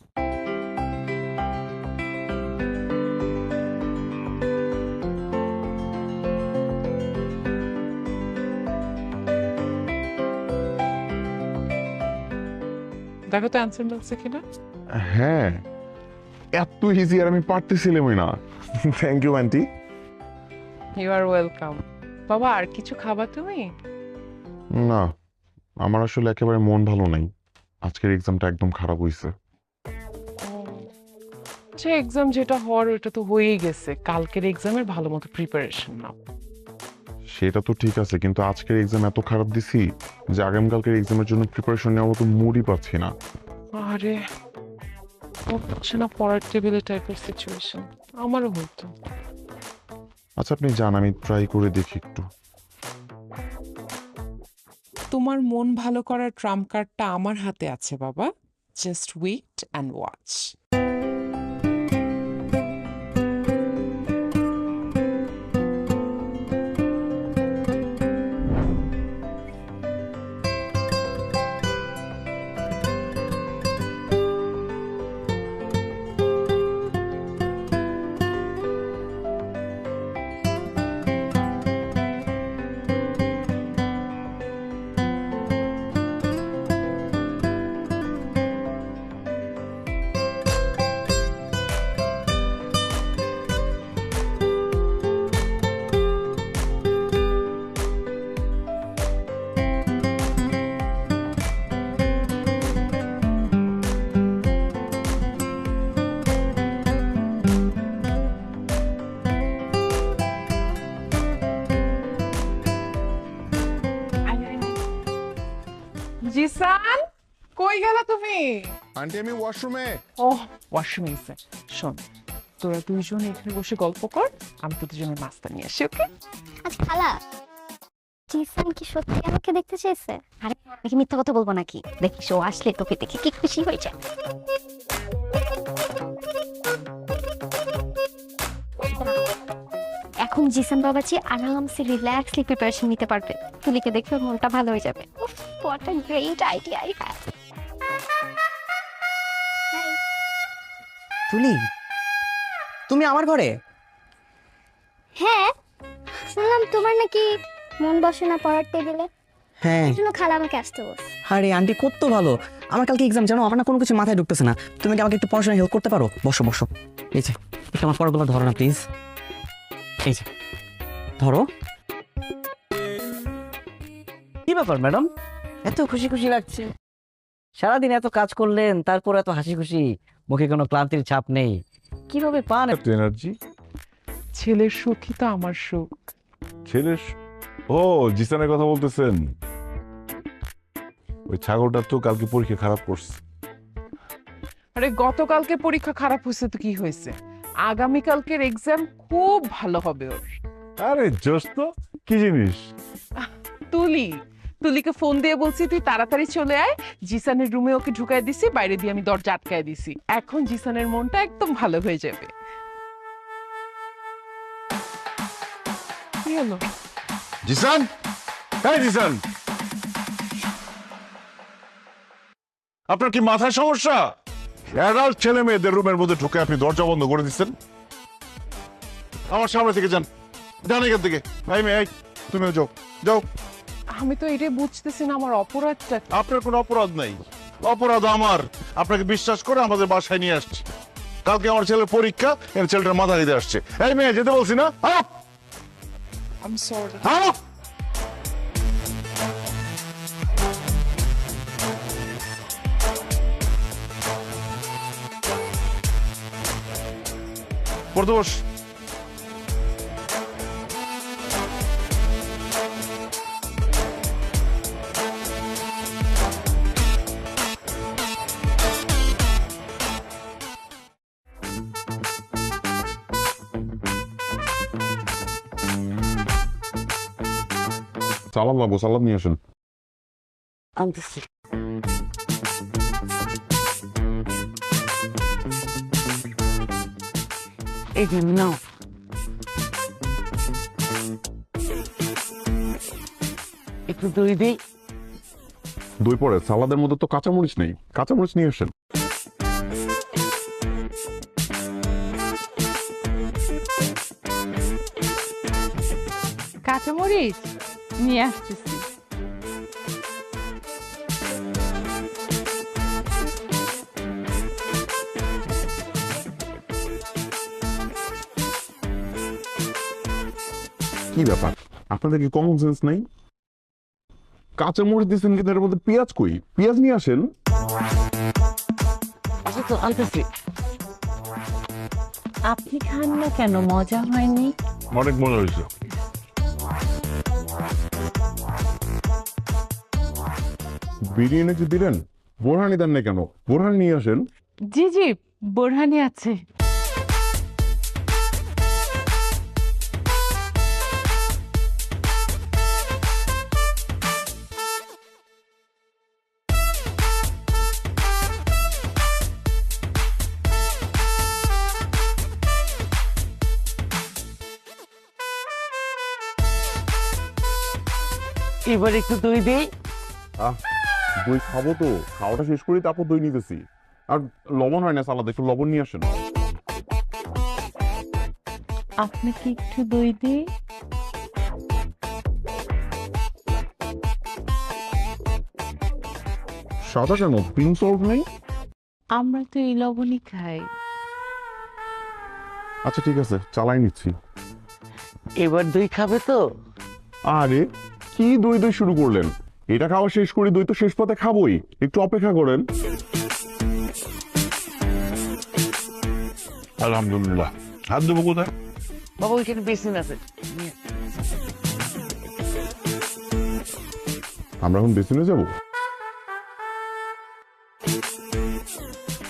দেখো তো অ্যান্সার মিলছে কিনা।
হ্যাঁ, এত ইজি আর আমি পারতেছিলামই না। Thank you aunty.
You are welcome. বাবা আর কিছু খাবা তুমি?
না, আমার আসলে একেবারে মন ভালো নাই। আজকের এক্সামটা একদম খারাপ হয়েছে।
যে এক্সাম যেটা হওয়ার ওটা তো হয়েই গেছে। কালকের এক্সামের ভালো মতো প্রিপারেশন নাও।
সেটা তো ঠিক আছে, কিন্তু আজকের এক্সাম এত খারাপ দিছি যে আগামীকালকের এক্সামের জন্য প্রিপারেশন নেওয়ার মতো মুডই পাচ্ছি না।
আরে হচ্ছে না পড়ার টেবিলে টাইপের সিচুয়েশন, আমারও হতো।
আচ্ছা আপনি জান, আমি ট্রাই করে দেখি একটু।
তোমার মন ভালো করার ট্রাম্প কার্ডটা আমার হাতে আছে বাবা, just wait and watch. Jisan, কই গেলা তুমি?
আন্টি আমি ওয়াশরুমে।
ওহ, ওয়াশরুমে গেছে। শোন, তোরা দুইজন এখানে বসে গল্প কর, আমি তোদের জন্য নাস্তা নিয়ে আসি। ওকে?
আচ্ছা খালা, জিসান কি সত্যি আমাকে দেখতে চেয়েছে? আরে দেখি মিথ্যা কথা বলবো নাকি? দেখিস ও আসলে তোকে দেখে কি খুশি হয়ে যায়। এখন জিসান বাবাজি আরামসে রিল্যাক্সলি প্রিপারেশন নিতে পারবে। তুলিকে দেখে ওর মনটা ভালো হয়ে যাবে। What a great idea I have.
তুলি, তুমি আমার ঘরে?
হ্যাঁ, শুনলাম তোমার নাকি মন বসে না পড়ার টেবিলে।
হ্যাঁ।
এজন্য খালা আমাকে আসতে বলছে।
আরে আন্টি কত ভালো। আমার কালকে এক্সাম, জানো আমার না কোনো কিছু মাথায় ঢুকতেছে না। তুমি কি আমাকে একটু পড়াশোনা হেল্প করতে পারো? বসো বসো। এই যে একটু আমার পড়াগুলো ধরো না প্লিজ। এই যে ধরো। কি ব্যাপার ম্যাডাম, এত খুশি খুশি লাগছে? সারাদিন এত কাজ করলেন, তারপর এত হাসি খুশি, মুখে কোনো ক্লান্তির ছাপ নেই। কিভাবে পান
এনার্জি?
ছেলের সুখই তো আমার সুখ।
ছেলের? ও, জিসানের কথা বলতেছেন? ওই ছাগলটা তো কালকে পরীক্ষা খারাপ করছে।
আরে গতকালকে পরীক্ষা খারাপ হয়েছে তো কি হয়েছে, আগামীকালকের এক্সাম খুব ভালো হবে ওর।
আরে জোস তো, কি জিনিস?
তুলি, তুলিকে ফোন দিয়ে বলছি তুই তাড়াতাড়ি চলে আয়। জিসানের রুমে ওকে ঢুকাই দিছি, বাইরে দিয়ে আমি দরজা আটকায় দিছি। এখন জিসানের মনটা একদম ভালো হয়ে যাবে। কি হলো?
জিসান, হ্যাঁ জিসান, আপনার কি মাথায় সমস্যা? অ্যাডাল্ট ছেলে মেয়েদের রুমের মধ্যে ঢুকে আপনি দরজা বন্ধ করে দিচ্ছেন। আমার সামনে থেকে যান, যান এখান থেকে। ভাই মেয়ে, তুমিও যাও, যাও।
আমি তো এটাই বুঝতেছি না আমার অপরাধটা কি।
আপনার কোনো অপরাধ নাই, অপরাধ আমার। আপনাকে বিশ্বাস করে আমাদের বাসায় নিয়ে আসছি। কালকে আমার ছেলের পরীক্ষা, এর ছেলেটার মাথা দিতে আসছে। এই মেয়ে, যেতে বলছি না?
I'm sorry.
পড়তে বস। সালাদ লাগবো, সালাদ নিয়ে আসেন।
আনতেছি। এই যে নাও। একটু দই দিই।
দই পরে সালাদের মধ্যে তো কাঁচামরিচ নেই, কাঁচামরিচ নিয়ে আসেন।
কাঁচামরিচ নিয়ে আসতেছি।
কি ব্যাপার, আপনাদের কি কমন সেন্স নাই? কাঁচামরিচ দিচ্ছেন কিন্তু এর মধ্যে পেঁয়াজ কই? পেঁয়াজ নিয়ে আসেন।
আচ্ছা তো আনতেছি।
আপনি খান না কেন? মজা হয়নি?
অনেক মজা হয়েছে। বিরিয়ানি যে দিলেন, বোরহানি দেন না কেন? বোরহানি নিয়ে আসেন।
জি জি, বোরহানি আছে।
এবার একটু দই দিই।
দই খাবো তো, খাওয়াটা শেষ করি তারপর দই নিতেছি। আর লবণ হয় না সালাদ, একটু লবণ নিয়ে আসেন।
আপনাকে একটু দই দিই।
সাদা কেন? পিঙ্ক সল্ট নেই?
আমরা তো এই লবণই খাই।
আচ্ছা ঠিক আছে, চালাই নিচ্ছি।
এবার দই খাবে তো?
আরে কি দই দই শুরু করলেন? এটা খাওয়া শেষ করি, দই তো শেষ পথে খাবোই, একটু অপেক্ষা করেন। আলহামদুলিল্লাহ। হাত দেবো কোথায়?
বাবা ওইখানে বেসিন আছে।
আমরা এখন বেসিনে যাব।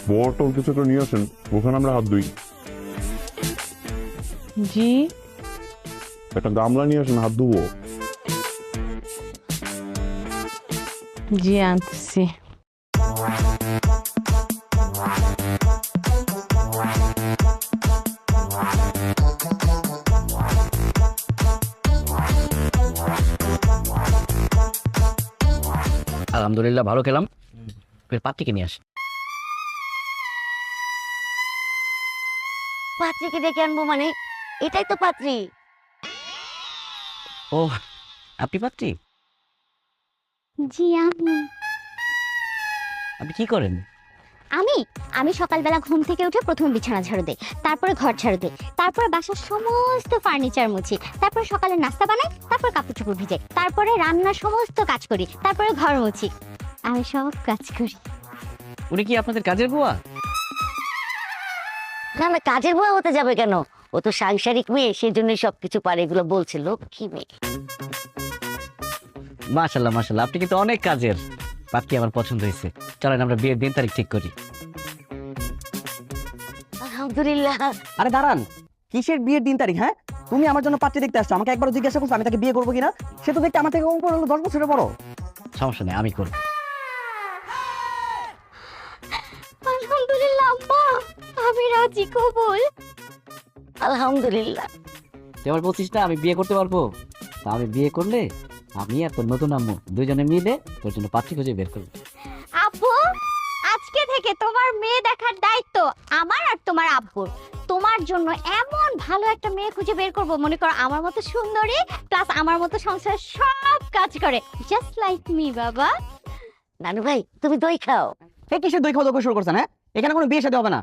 বটল কিছু একটা নিয়ে আসেন, ওখানে আমরা হাত ধুই।
জি,
একটা গামলা নিয়ে আসেন, হাত ধুবো।
জি আনতেছি।
আলহামদুলিল্লাহ ভালো খেলাম। পাত্রীকে নিয়ে আসি।
পাত্রীকে ডেকে আনবো মানে? এটাই তো পাত্রী।
ও আপনি পাত্রী?
জি আমি।
আপনি কি করেন?
আমি সকালবেলা ঘুম থেকে উঠে প্রথমে বিছানা ঝাড়ু দেই, তারপরে ঘর ঝাড়ু দেই, তারপরে বাসার সমস্ত ফার্নিচার মুছি, তারপরে সকালে নাস্তা বানাই, তারপর কাপড় চোপড় ভিজাই, তারপরে রান্নার সমস্ত কাজ করি, তারপরে ঘর মুছি। আমি সব কাজ করি।
উনি কি আপনাদের কাজের বুয়া?
না না, কাজের বুয়া হতে যাবে কেন? ও তো সাংসারিক মেয়ে, সেই জন্যই সবকিছু পারে। এগুলো বলছে লক্ষ্মী মেয়ে।
মাশাল্লাহ মাশাল্লাহ, আপনি কিন্তু অনেক কাজের। পাত্রী আমার পছন্দ হয়েছে, চলেন আমরা বিয়ের দিন তারিখ ঠিক করি।
আলহামদুলিল্লাহ।
আরে দাঁড়ান, কিসের বিয়ের দিন তারিখ? হ্যাঁ, তুমি আমার জন্য পাত্রী দেখতে আসছো, আমাকে একবারও জিজ্ঞাসা করছো আমি তাকে বিয়ে করবো কিনা? সে তো দেখতে আমার থেকে উপর হলো 10 বছরের বড়।
সমস্যা নেই, আমি করবো।
আলহামদুলিল্লাহ আম্মা, আমি রাজি কবুল।
আলহামদুলিল্লাহ।
তুই আবার বলছিস না আমি বিয়ে করতে পারবো? তা আমি বিয়ে করলে আমি আর তোর নতুন আম্মু দুইজনে মিলে তোর জন্য পাত্রী খুঁজে বের করবো।
আপু, আজকে থেকে তোমার মেয়ে দেখার দায়িত্ব আমার আর তোমার আব্বুর। তোমার জন্য এমন ভালো একটা মেয়ে খুঁজে বের করব, মনে করো আমার মতো সুন্দরী প্লাস আমার মতো সংসার সব কাজ করে, জাস্ট লাইক মি বাবা।
নানু ভাই তুমি দই খাও।
এই কিসের দই খাওয়া দাওয়া শুরু করছেন? হ্যাঁ, এখানে কোনো বিয়ে শাদী হবে না।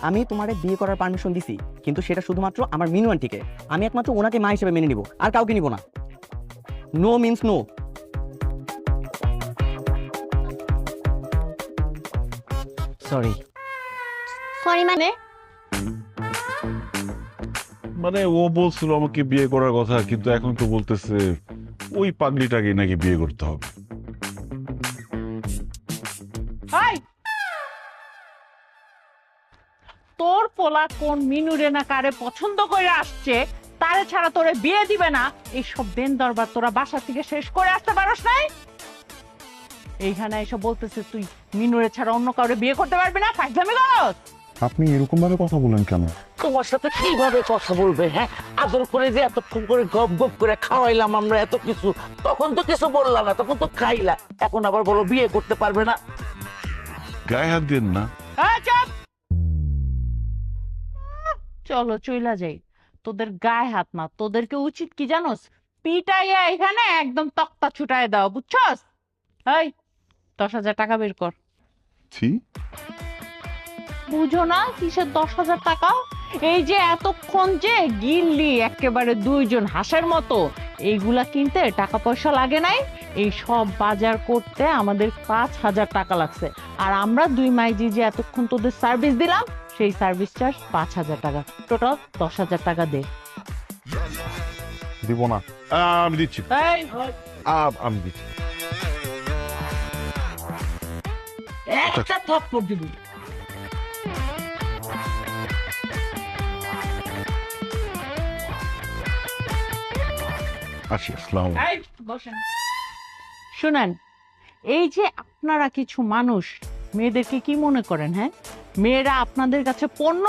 আমি তোমারে বিয়ে করার পারমিশন দিছি, কিন্তু সেটা শুধুমাত্র আমার মিনু আন্টিকে। আমি একমাত্র ওনাকে মা হিসেবে মেনে নিব, আর কাউকে নিব না। No means no. Sorry.
Sorry মানে?
মানে ও বলছিল আমাকে বিয়ে করার কথা, কিন্তু এখন তো বলতেছে ওই পাগলিটাকে নাকি বিয়ে করতে হবে।
হাই, তোর পোলা কোন মিনুরে না কারে পছন্দ করে আসছে, তারে ছাড়া তোরে বিয়ে দিবে না, এইসব দেন দরবার তোরা বাসা থেকে শেষ করে আসতে পারস নাই? এইখানে এসব বলতেছে তুই মিনুরে ছাড়া অন্য কাউরে বিয়ে করতে পারবি না, ফাইজলামি করস?
আপনি এরকম ভাবে কথা বলেন কেন?
তোমার সাথে কিভাবে কথা বলবে? হ্যাঁ, আদর করে যে এতক্ষণ করে গপ গপ করে খাওয়াইলাম আমরা এত কিছু, তখন তো কিছু বললাম না, তখন তো খাইলা, এখন আবার বলো বিয়ে করতে পারবে না।
গায়ে হাত দেন না।
চুপ! চলো চইলা যাই। তোদের গায়ে হাত না, তোদেরকে উচিত কি জানোস? পিটাইয়া এখানে একদম তক্তা ছুটায় দাও, বুঝছস? এই 10,000 টাকা বের কর। বুঝো না কিসের 10,000 টাকা? এই যে এতক্ষণ যে গিললি একেবারে দুইজন হাঁসের মতো, এইগুলা কিনতে টাকা পয়সা লাগে নাই? এই সব বাজার করতে আমাদের 5,000 টাকা লাগছে, আর আমরা দুই মাইজি যে এতক্ষণ তোদের সার্ভিস দিলাম, সেই সার্ভিস চার্জ 5,000 টাকা, টোটাল 10,000 টাকা দে।
দিব না। আমি দিচ্ছি, আমি দিচ্ছি।
একটা থাপ্পড় দিবি।
আসি, আসসালামু আলাইকুম।
শুনেন, এই যে আপনারা কিছু মানুষ মেয়েদেরকে কি মনে করেন? হ্যাঁ, মেয়েরা আপনাদের কাছে পণ্য,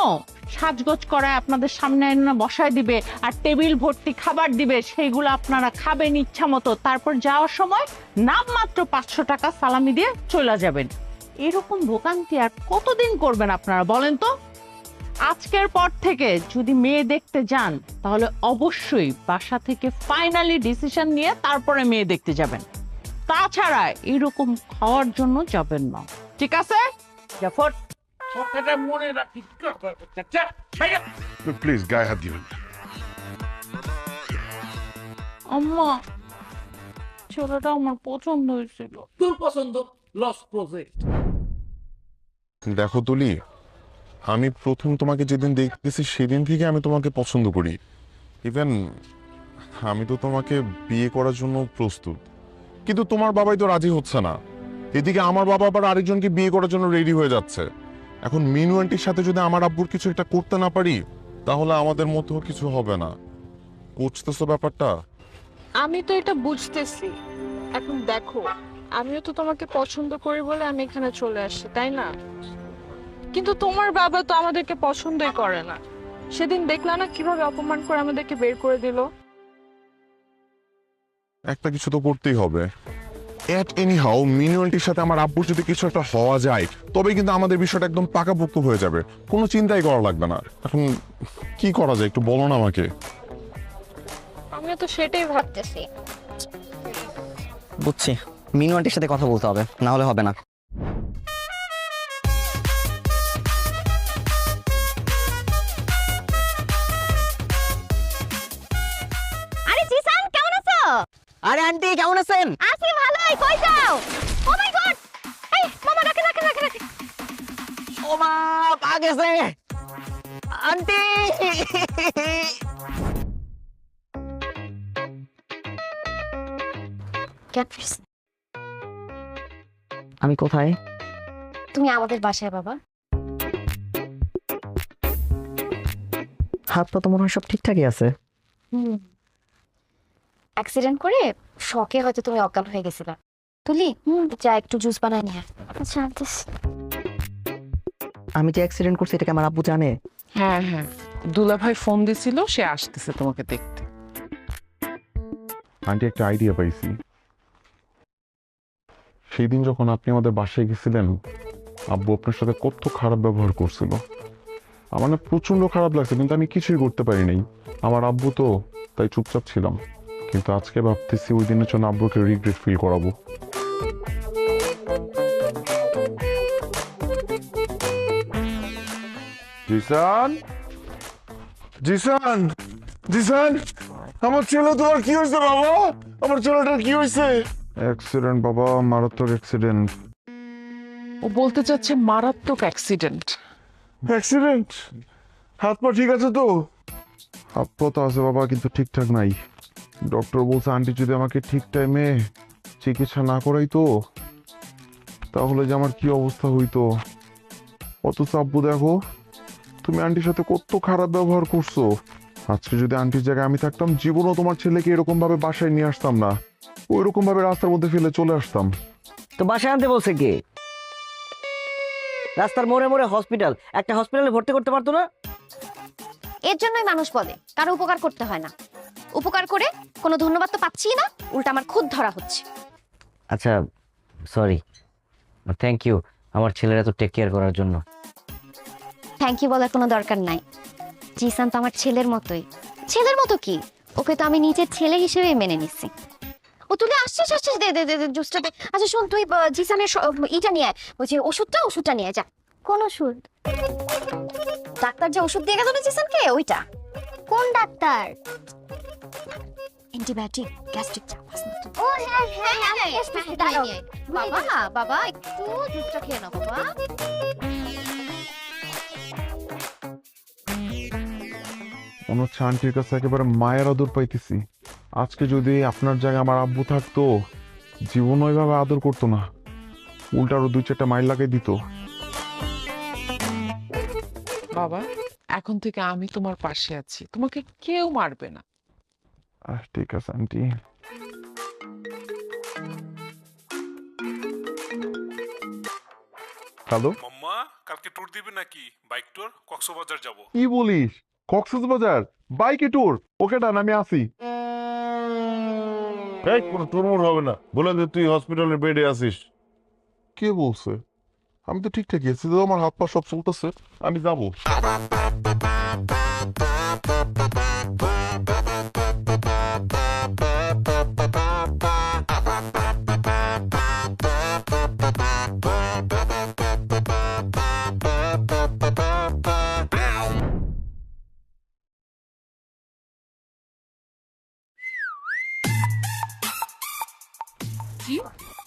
সাজগোজ করায় আপনাদের সামনে এনে বসায় দিবে আর টেবিল ভর্তি খাবার দিবে, সেইগুলো আপনারা খাবেন ইচ্ছা মতো, তারপর যাওয়ার সময় নামমাত্র 500 টাকা সালামি দিয়ে চলে যাবেন। এরকম ভোগান্তি আর কতদিন করবেন আপনারা বলেন তো? আজকের পর থেকে যদি মেয়ে দেখতে যান, তাহলে অবশ্যই বাসা থেকে ফাইনালি ডিসিশন নিয়ে তারপরে মেয়ে দেখতে যাবেন, তাছাড়া এরকম খাওয়ার জন্য যাবেন না, ঠিক আছে? জাফর, কথাটা মনে রাখি।
প্লিজ গায়ে হাত দিবেন।
আম্মা, ছেলেটা আমার পছন্দ হয়েছিল। তোর পছন্দ লস প্রজেক্ট।
দেখো তুলি, আমি প্রথম তোমাকে যেদিন দেখতেছি সেদিন থেকে আমি তোমাকে পছন্দ করি। ইভেন আমি তো তোমাকে বিয়ে করার জন্য প্রস্তুত, কিন্তু তোমার বাবাই তো রাজি হচ্ছে না। এদিকে আমার বাবা আবার আরেকজনকে বিয়ে করার জন্য রেডি হয়ে যাচ্ছে। এখন মিনু আন্টির সাথে যদি আমার আব্বুর কিছু একটা করতে না পারি, তাহলে আমাদের মধ্যেও কিছু হবে না। বুঝতেছো ব্যাপারটা?
আমি তো এটা বুঝতেছি। এখন দেখো, আমিও তো তোমাকে পছন্দ করি বলে আমি এখানে চলে আসছি, তাই না? কিন্তু তোমার বাবা তো আমাদেরকে পছন্দই করে না। সেদিন দেখলা না কিভাবে অপমান করে আমাদেরকে বের করে দিল?
একটা কিছু তো করতেই হবে। এট এনি হাউ মিনু আন্টির সাথে আমার আব্বুর যদি কিছু একটা হওয়া যায়, তবে কিন্তু আমাদের বিষয়টা একদম পাকাপোক্ত হয়ে যাবে, কোনো চিন্তাই করা লাগবে না। এখন কি করা যায় একটু বলো না আমাকে।
আমিও তো সেটাই ভাবতেছি।
বুঝছি, মিনু আন্টির সাথে কথা বলতে হবে, না হলে হবে না।
আরে জিসান, কেমন আছো?
আরে আন্টি কেমন আছেন?
আছি ভালোই, কই যাও? ও মাই গড, এই মামা ডাকে ডাকে ডাকে ডাকে।
ও মা, পা গেছে আন্টি। আমি কোথায়?
তুমি আমাদের বাসায় বাবা।
হাত পা তো মনে হয় সব ঠিকঠাকই আছে।
অ্যাক্সিডেন্ট করে শকে হয়তো তুমি অজ্ঞান হয়ে গেছিলা। তুলি যা একটু জুস বানাই নিয়ে আয়। আচ্ছা আনতেছি।
আমি যে অ্যাক্সিডেন্ট করছি এটাকে আমার আব্বু জানে?
হ্যাঁ হ্যাঁ, দুলা ভাই ফোন দিছিল, সে আসতেছে তোমাকে দেখতে।
আন্টি একটা আইডিয়া পাইছি। সেই দিন যখন আপনি আমাদের বাসায় গেছিলেন, আব্বু আপনার সাথে কত খারাপ ব্যবহার করছিল, আমার না প্রচন্ড খারাপ লাগছে, কিন্তু আমি কিছুই করতে পারি নাই। আমার আব্বু তো, তাই চুপচাপ ছিলাম। কিন্তু আজকে ভাবতেছি ওই দিনের জন্য আব্বুকে রিগ্রেট ফিল করাবো।
জিসান, জিসান, জিসান, আমার ছেলে তোমার কি হয়েছে বাবা? আমার ছেলেটার কি হয়েছে?
অ্যাক্সিডেন্ট বাবা, মারাত্মক অ্যাক্সিডেন্ট।
ও বলতে চাচ্ছে মারাত্মক অ্যাক্সিডেন্ট।
অ্যাক্সিডেন্ট? হাত পা ঠিক আছে তো?
হাত পা তো আছে বাবা, কিন্তু ঠিকঠাক নাই। ডক্টর বলছে আন্টি যদি আমাকে ঠিক টাইমে চিকিৎসা না করাইতো তাহলে যে আমার কি অবস্থা হইতো। অথচ আব্বু দেখো, তুমি আন্টির সাথে কত খারাপ ব্যবহার করছো। আজকে যদি আন্টির জায়গায় আমি থাকতাম, জীবনও তোমার ছেলেকে এরকম ভাবে বাসায় নিয়ে আসতাম না, ওই রকম ভাবে রাস্তার মধ্যে ফেলে চলে আসতাম।
তো বাসায় আনতে বলছে কে? রাস্তার মোড়ে মোড়ে হসপিটাল, একটা হসপিটালে ভর্তি করতে পারতো না?
এর জন্যই মানুষ বলে কারো উপকার করতে হয় না। উপকার করে কোনো ধন্যবাদ তো পাচ্ছি না, উল্টা আমার খুদ ধরা হচ্ছে।
আচ্ছা সরি, থ্যাংক ইউ আমার ছেলেরা তো টেক কেয়ার করার জন্য।
থ্যাংক ইউ বলার কোনো দরকার নাই। জিসান তো আমার ছেলের মতোই। ছেলের মতো কি, ওকে তো আমি নিজের ছেলে হিসেবেই মেনে নিচ্ছি। ও তুই আসছিস আসছিস, দে দে দে দে জুসটা দে। আচ্ছা শোন, তুই জিসানের ইটা নিয়ে আয়, ওই যে ওষুধটা নিয়ে যা। কোন ওষুধ? ডাক্তার যে ওষুধ দিয়ে গেল না জিসানকে, ওইটা। কোন ডাক্তার? অ্যান্টিবায়োটিক, গ্যাস্ট্রিক চাপ। ও হ্যাঁ হ্যাঁ, বাবা বাবা একটু জুসটা খেয়ে নাও বাবা।
মনে হচ্ছে আন্টির কাছে একেবারে মায়ের আদর পাইতেছি। আজকে যদি আপনার জায়গায় আমার আব্বু থাকতো, জীবন ওইভাবে আদর করতো না, উল্টা আরো 2-4টা মাইল লাগাই দিত।
বাবা, এখন থেকে আমি তোমার পাশে আছি, তোমাকে কেউ মারবে না।
ঠিক আছে আন্টি। হ্যালো
মাম্মা, কালকে ট্যুর দিবে নাকি? বাইক ট্যুর, কক্সবাজার যাব।
কি বলিস? কক্সবাজার বাইকে ট্যুর? ওকে ডান, আমি আসি।
এই কোনো টুর হবে না, বলে যে তুই হসপিটালের বেডে আছিস।
কে বলছে? আমি তো ঠিকঠাকই আছি তো, আমার হাত পা সব চলতেছে, আমি যাবো।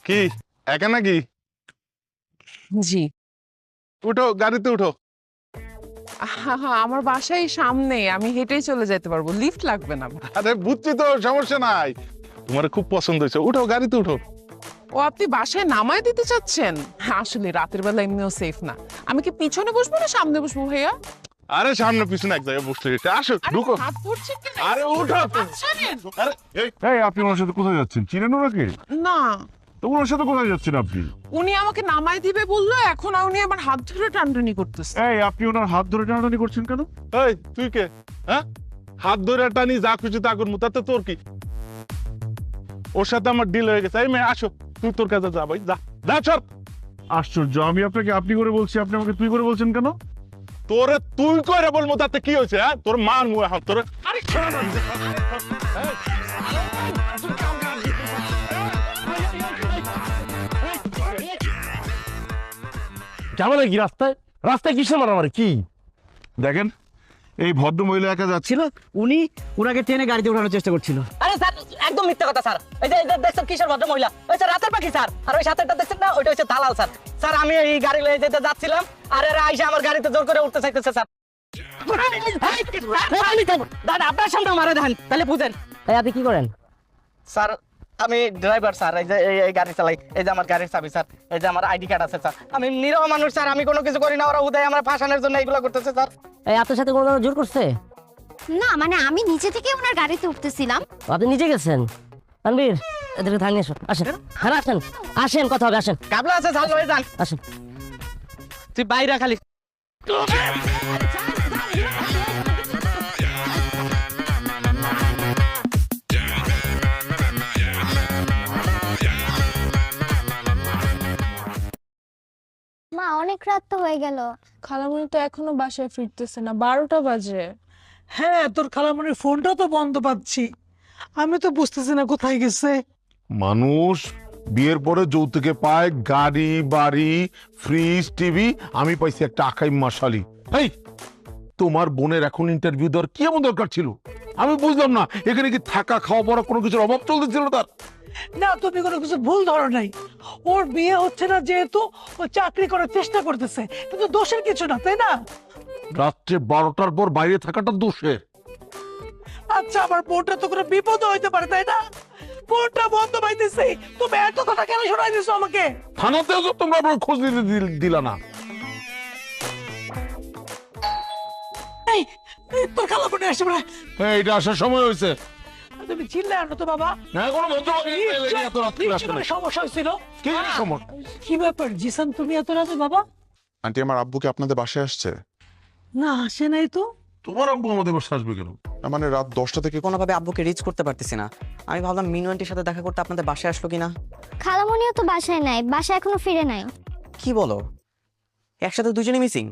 কি একা নাকি?
জি।
উঠো, গাড়িতে উঠো।
আমার বাসায় সামনে, আমি হেঁটেই চলে যেতে পারবো, লিফট লাগবে না।
আরে বুঝছি তো, সমস্যা নাই। তোমার খুব পছন্দ হয়েছে, উঠো গাড়িতে উঠো।
ও আপনি বাসায় নামায় দিতে চাচ্ছেন? আসলে রাতের বেলা এমনিও সেফ না। আমি কি পিছনে বসবো না সামনে বসবো ভাইয়া?
আরে সামনে পিছনে এক জায়গায় বসতে হয়েছে, আসো ঢুকো।
হাত পড়ছে কি?
আরে উঠো। আরে
এই আপনি ওনার সাথে কোথায় যাচ্ছেন? চিনেন ওনাকে?
না।
তো ওনার সাথে কোথায় যাচ্ছেন আপনি?
উনি আমাকে নামায় দিবে বললো, এখন উনি আমার হাত ধরে টানটানি করতেছে।
এই আপনি ওনার হাত ধরে টানাটানি করছেন কেন?
এই তুই কে? হ্যাঁ, হাত ধরে টানি যা খুশি তা করবো, তাতে তোর কি? ওর সাথে আমার ডিল হয়ে গেছে। এই মেয়ে আসো, তুই তোর কাছে যা ভাই, যা যা চল।
আশ্চর্য, আমি আপনাকে আপনি করে বলছি, আপনি আমাকে তুই করে বলছেন কেন?
তোরে তুই করে বলবো, তাতে কি হয়েছে? হ্যাঁ, তোর মান মুয়ে হাত তোরে। আরে
ঝামেলা কি রাস্তায়? রাস্তায় কিসে মারামারি কি? দেখেন, এই ভদ্র মহিলা একা যাচ্ছিল,
উনি ওনাকে টেনে গাড়িতে ওঠানোর চেষ্টা করছিল। আরে স্যার একদম মিথ্যা কথা স্যার। এই যে দেখছেন কিশোর ভদ্র মহিলা, ওই স্যার রাতের পাখি স্যার। আর ওই সাথেটা দেখছেন না, ওইটা হচ্ছে দালাল স্যার। স্যার আমি এই গাড়ি লয়ে যেতে যাচ্ছিলাম, আর এরা আইসা আমার গাড়িতে জোর করে উঠতে চাইতেছে স্যার। দাদা আপনার সামনে মারা দেন, তাহলে বুঝেন। আপনি কি করেন? স্যার আমি ড্রাইভার স্যার, এই যে এই গাড়ি চালাই, এই যে আমার গাড়ির চাবি স্যার, এই যে আমার আইডি কার্ড আছে স্যার। আমি নিরহ মানুষ স্যার, আমি কোনো কিছু করি না, ওরা উদয় আমার ফাঁসানোর জন্য এইগুলো করতেছে স্যার। এই আপনার সাথে কোনো জোর করছে?
না মানে আমি নিচে থেকে ওনার গাড়িতে উঠতেছিলাম।
আপনি নিচে গেছেন? তানভীর এদেরকে থানিয়ে আসো, আসেন। হ্যাঁ আসেন, আসেন, কথা হবে, আসেন।
কাবলা আছে, ঝাল হয়ে যান।
আসেন।
তুই বাইরে খালি।
মা অনেক রাত তো হয়ে গেল।
খালামণি তো এখনো বাসায় ফিরতেছে না, 12টা বাজে।
হ্যাঁ, তোর খালামণির ফোনটা তো বন্ধ পাচ্ছি, আমি তো বুঝতেছি না কোথায় গেছে।
মানুষ বিয়ের পরে যৌতুকে পায় গাড়ি, বাড়ি, ফ্রিজ, টিভি। আমি পাইছি একটা আকাই মশালি। এই তোমার বোনের এখন ইন্টারভিউ দেওয়ার কি এমন দরকার ছিল? আমি বুঝলাম না, এখানে কি থাকা খাওয়া পড়া কোনো কিছুর অভাব চলতেছিল তার?
না, তুমি কোনো কিছু ভুল ধরো নাই। ওর বিয়ে হচ্ছে না যেহেতু ও চাকরি করার চেষ্টা করতেছে, কিন্তু দোষের কিছু না, তাই না?
রাত্রে 12টার পর বাইরে থাকাটা দোষের।
আচ্ছা, আমার বোনটা তো কোনো বিপদ হইতে পারে, তাই না? বোনটা বন্ধ পাইতেছে, তুমি এত কথা কেন শোনাই দিছো আমাকে?
থানাতেও তো তোমরা আপনার খোঁজ নিতে দিলা না।
এই, তোর খালামণি আসছে মনে হয়।
এটা আসার সময় হয়েছে।
তুমি চিল্লায় আনো তো বাবা।
না, কোনো এত রাত্রে আসে না।
সমস্যা হয়েছিল?
কি সমস্যা?
কি ব্যাপার জিসান, তুমি এত রাতে বাবা?
আন্টি, আমার আব্বুকে আপনাদের বাসায় আসছে?
না, আসে নাই তো।
তোমার আব্বু আমাদের বাসায় আসবে কেন?
মানে রাত 10টা থেকে
কোনোভাবে আব্বুকে রিচ করতে পারতেছি না। আমি ভাবলাম মিনু আন্টির সাথে দেখা করতে আপনাদের বাসায় আসলো কিনা।
খালামণিও তো বাসায় নাই, বাসায় এখনো ফিরে নাই।
কি বলো, একসাথে দুজনে মিসিং?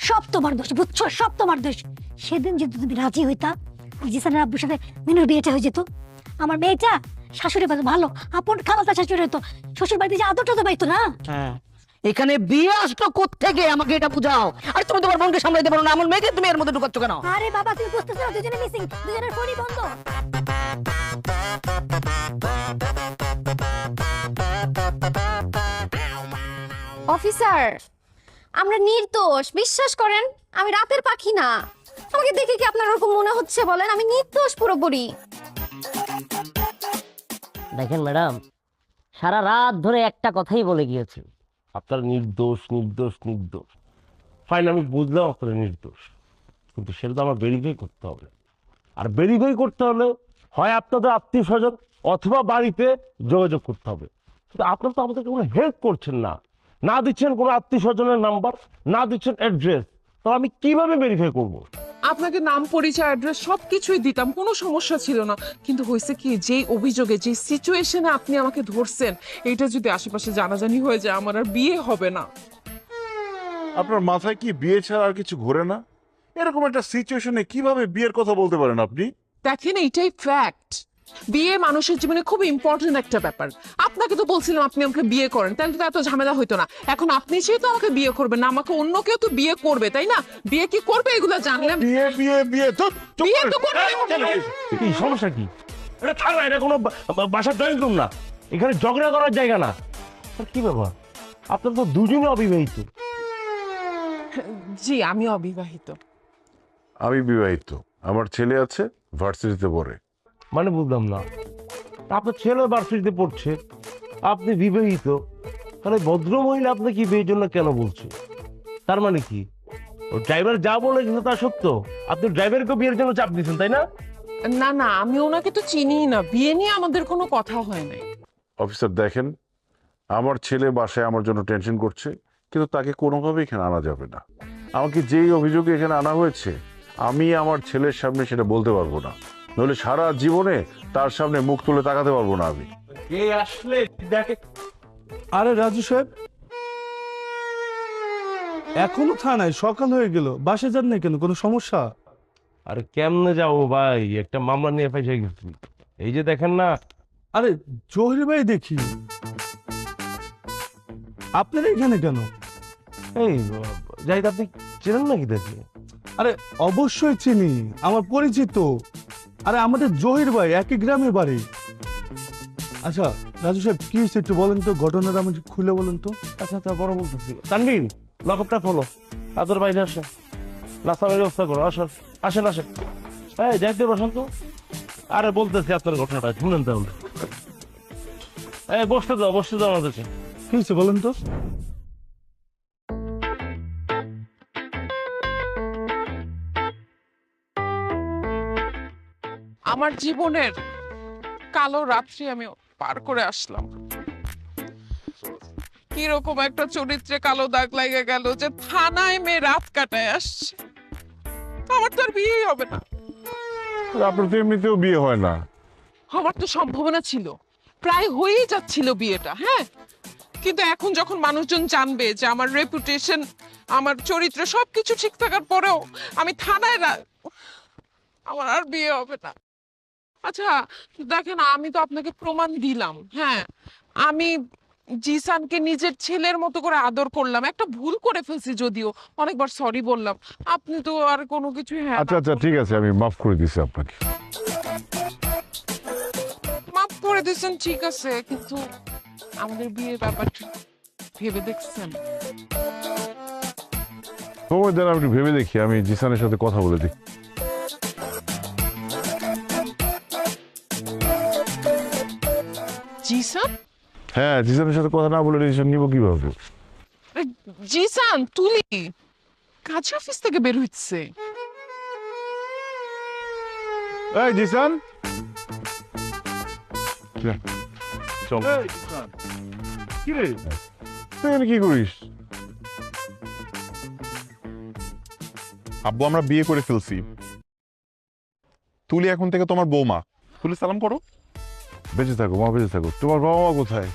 সব তোমার দোষ, বুঝছো? সব তোমার দোষ। সেদিন যদি তুমি রাজি হইতা, জিসানের আব্বুর সাথে মিনুর বিয়েটা হয়ে যেত। আমার মেয়েটা শাশুড়ি বাড়ি ভালো, আপন খালাতা শাশুড়ি হতো, শ্বশুর বাড়িতে যে আদরটা তো পাইতো না।
হ্যাঁ, এখানে বিয়ে আসলো কোত্থেকে আমাকে এটা বুঝাও। আর তুমি তোমার বোনকে সামলাইতে পারো না, আমার মেয়েকে তুমি এর মধ্যে ঢুকাচ্ছ কেন?
আরে বাবা, তুমি বুঝতেছো না, দুজনে মিসিং, দুজনের ফোনই বন্ধ।
অফিসার, আমরা নির্দোষ, বিশ্বাস করেন। আমি রাতের পাখি না। আমাকে দেখে কি আপনার ওরকম মনে হচ্ছে বলেন? আমি নির্দোষ পুরোপুরি।
দেখেন ম্যাডাম, সারা রাত ধরে একটা কথাই বলে গিয়েছে,
আপনার নির্দোষ নির্দোষ নির্দোষ। ফাইন, আমি বুঝলাম আপনার নির্দোষ, কিন্তু সেটা তো আমার ভেরিফাই করতে হবে। আর ভেরিফাই করতে হলে হয় আপনাদের আত্মীয় স্বজন অথবা বাড়িতে যোগাযোগ করতে হবে। কিন্তু আপনারা তো আমাদেরকে কোনো হেল্প করছেন না, না দিচ্ছেন কোনো আত্মীয় স্বজনের নাম্বার, না দিচ্ছেন অ্যাড্রেস। তো আমি কিভাবে ভেরিফাই করবো?
আপনাকে নাম, পরিচয়, অ্যাড্রেস সবকিছুই দিতাম, কোনো সমস্যা ছিল না। কিন্তু হয়েছে কি, যেই অভিযোগে, যে সিচুয়েশনে আপনি আমাকে ধরছেন, এটা যদি আশেপাশে জানাজানি হয়ে যায়, আমার আর বিয়ে হবে না।
আপনার মাথায় কি বিয়ে ছাড়া আর কিছু ঘোরে না? এরকম একটা সিচুয়েশনে কিভাবে বিয়ের কথা বলতে পারেন আপনি?
দেখেন, এইটাই ফ্যাক্ট। বিয়ে মানুষের জীবনে খুব ইম্পর্টেন্ট একটা ব্যাপার। আপনাকে তো বলছিলাম আপনি আমাকে বিয়ে করেন, তাহলে তো এত ঝামেলা হইতো না। এখন আপনি যেহেতু আমাকে বিয়ে করবেন না, আমাকে অন্য কেউ তো বিয়ে করবে, তাই না? বিয়ে কি করবে এগুলো জানলাম।
বিয়ে বিয়ে বিয়ে তো
বিয়ে তো করবে।
কি সমস্যা কি? এটা থানা, এটা কোনো বাসার ড্রয়িং রুম না, এখানে ঝগড়া করার জায়গা না। কি ব্যাপার, আপনার তো দুজনে অবিবাহিত।
জি, আমি অবিবাহিত।
আমি বিবাহিত, আমার ছেলে আছে, ভার্সিটিতে পড়ে।
মানে বুঝলাম না, আপনার ছেলে ভার্সিটিতে পড়ছে, আপনি বিবাহিত, তাহলে ভদ্র মহিলা আপনাকে বিয়ের জন্য কেন বলছে? তার মানে কি, ও ড্রাইভার যা বলে কিন্তু তা সত্য? আপনি ড্রাইভারকে বিয়ের জন্য চাপ দিচ্ছেন, তাই না?
না না, আমি ওনাকে তো চিনি না, বিয়ে নিয়ে আমাদের কোনো কথা হয় নাই।
অফিসার দেখেন, আমার ছেলে বাসায় আমার জন্য টেনশন করছে, কিন্তু তাকে কোনোভাবে এখানে আনা যাবে না। আমাকে যেই অভিযোগে এখানে আনা হয়েছে, আমি আমার ছেলের সামনে সেটা বলতে পারবো না, নইলে সারা জীবনে তার সামনে মুখ তুলে তাকাতে পারবো না আমি।
কে আসলে দেখে।
আরে রাজু সাহেব, এখনো থানায়? সকাল হয়ে গেল, বাসে যান না কেন? কোনো সমস্যা?
আরে কেমনে যাবো ভাই, একটা মামলা নিয়ে ফেসে গেছি। এই যে দেখেন না।
আরে জহির ভাই, দেখি আপনার এখানে কেন?
এই যাই, আপনি চেনেন নাকি দেখি?
আরে অবশ্যই চিনি, আমার পরিচিত। আরে আমাদের জহির ভাই, একই গ্রামে বাড়ি। আচ্ছা রাজু সাহেব, কি হয়েছে একটু বলেন তো, ঘটনাটা আমাকে খুলে বলেন তো।
আচ্ছা আচ্ছা, বড় বলতেছি। তানভীর, লকআপটা খোলো, আপনার বাইরে আসে, নাস্তার ব্যবস্থা করো। আসেন আসেন আসেন, এই যাইতে বসেন তো। আরে বলতেছি আপনার ঘটনাটা শুনেন তাহলে। এই বসতে দাও আমাদেরকে।
কি হয়েছে বলেন তো।
আমার জীবনের কালো রাত্রি আমি পার করে আসলাম। কিরকম একটা চরিত্রে কালো দাগ লাগে গেল যে থানায় মেয়ে রাত কাটায় আসছে। আমার তো আর বিয়েই হবে না।
আপনার তো এমনিতেও বিয়ে হয় না।
আমার তো সম্ভাবনা ছিল, প্রায় হয়েই যাচ্ছিল বিয়েটা, হ্যাঁ। কিন্তু এখন যখন মানুষজন জানবে যে আমার রেপুটেশন, আমার চরিত্র সবকিছু ঠিক থাকার পরেও আমি থানায় আমার আর বিয়ে হবে না। আচ্ছা দেখেন, আমি তো আপনাকে প্রমাণ দিলাম, হ্যাঁ, আমি জিসানকে নিজের ছেলের মতো করে আদর করলাম। একটা ভুল করে ফেলছি যদিও, অনেকবার সরি বললাম। আপনি তো আর কোনো কিছু হ্যাঁ
আচ্ছা আচ্ছা ঠিক আছে, আমি মাফ করে দিছি আপনাকে।
মাফ করে দিয়েছেন ঠিক আছে, কিন্তু আমাদের বিয়ের ব্যাপারটা ভেবে দেখছেন?
সময় দেন, আপনি ভেবে দেখি, আমি জিসানের সাথে কথা বলে দিই।
জিসান?
হ্যাঁ, জিসানের সাথে কথা না বলে ডিসিশন নিব কিভাবে?
জিসান তুলি কাজ অফিস থেকে বের হচ্ছে।
এই জিসান, চল।
কি রে,
তুই এখানে কি করিস?
আব্বু আমরা বিয়ে করে ফেলছি। তুলি এখন থেকে তোমার বৌমা। তুলি সালাম করো।
বেঁচে থাকো মা, বেঁচে থাকো। তোমার বাবা মা কোথায়?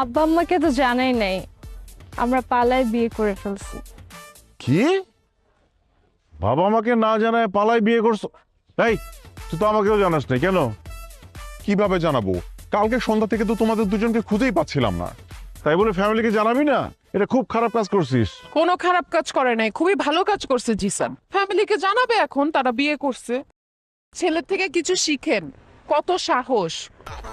আব্বা আম্মাকে তো জানাই নাই, আমরা পালায় বিয়ে করে ফেলছি।
কি? বাবা আমাকে না জানায় পালায় বিয়ে করছো? এই তুই তো আমাকেও জানাস না, কেন?
কিভাবে জানাবো? কালকে সন্ধ্যা থেকে তো তোমাদের দুজনকে খুঁজেই পাচ্ছিলাম না।
তাই বলে ফ্যামিলিকে জানাবি না? এটা খুব খারাপ কাজ করছিস।
কোনো খারাপ কাজ করে নাই, খুবই ভালো কাজ করছে জিসান। ফ্যামিলিকে জানাবে এখন তারা বিয়ে করছে। ছেলের থেকে কিছু শিখেন, কত সাহস।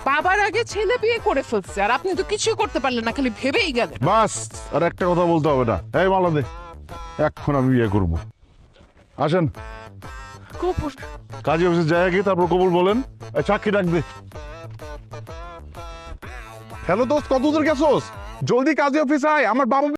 বাবার আগে ছেলে বিয়ে করে ফেলছে, আর আপনি তো কিছুই করতে পারলেন না, খালি ভেবেই গেলেন।
বাস, আর একটা কথা বলতে হবে না। এই মালা দে, এখন আমি বিয়ে করব। আসেন কাজী অফিসে যায় গিয়ে তারপর কবুল বলেন। চাকরি ডাক দে।
হ্যালো দোস্ত, কত দূর গেছোস? জলদি কাজী অফিস আয়, আমার বাবা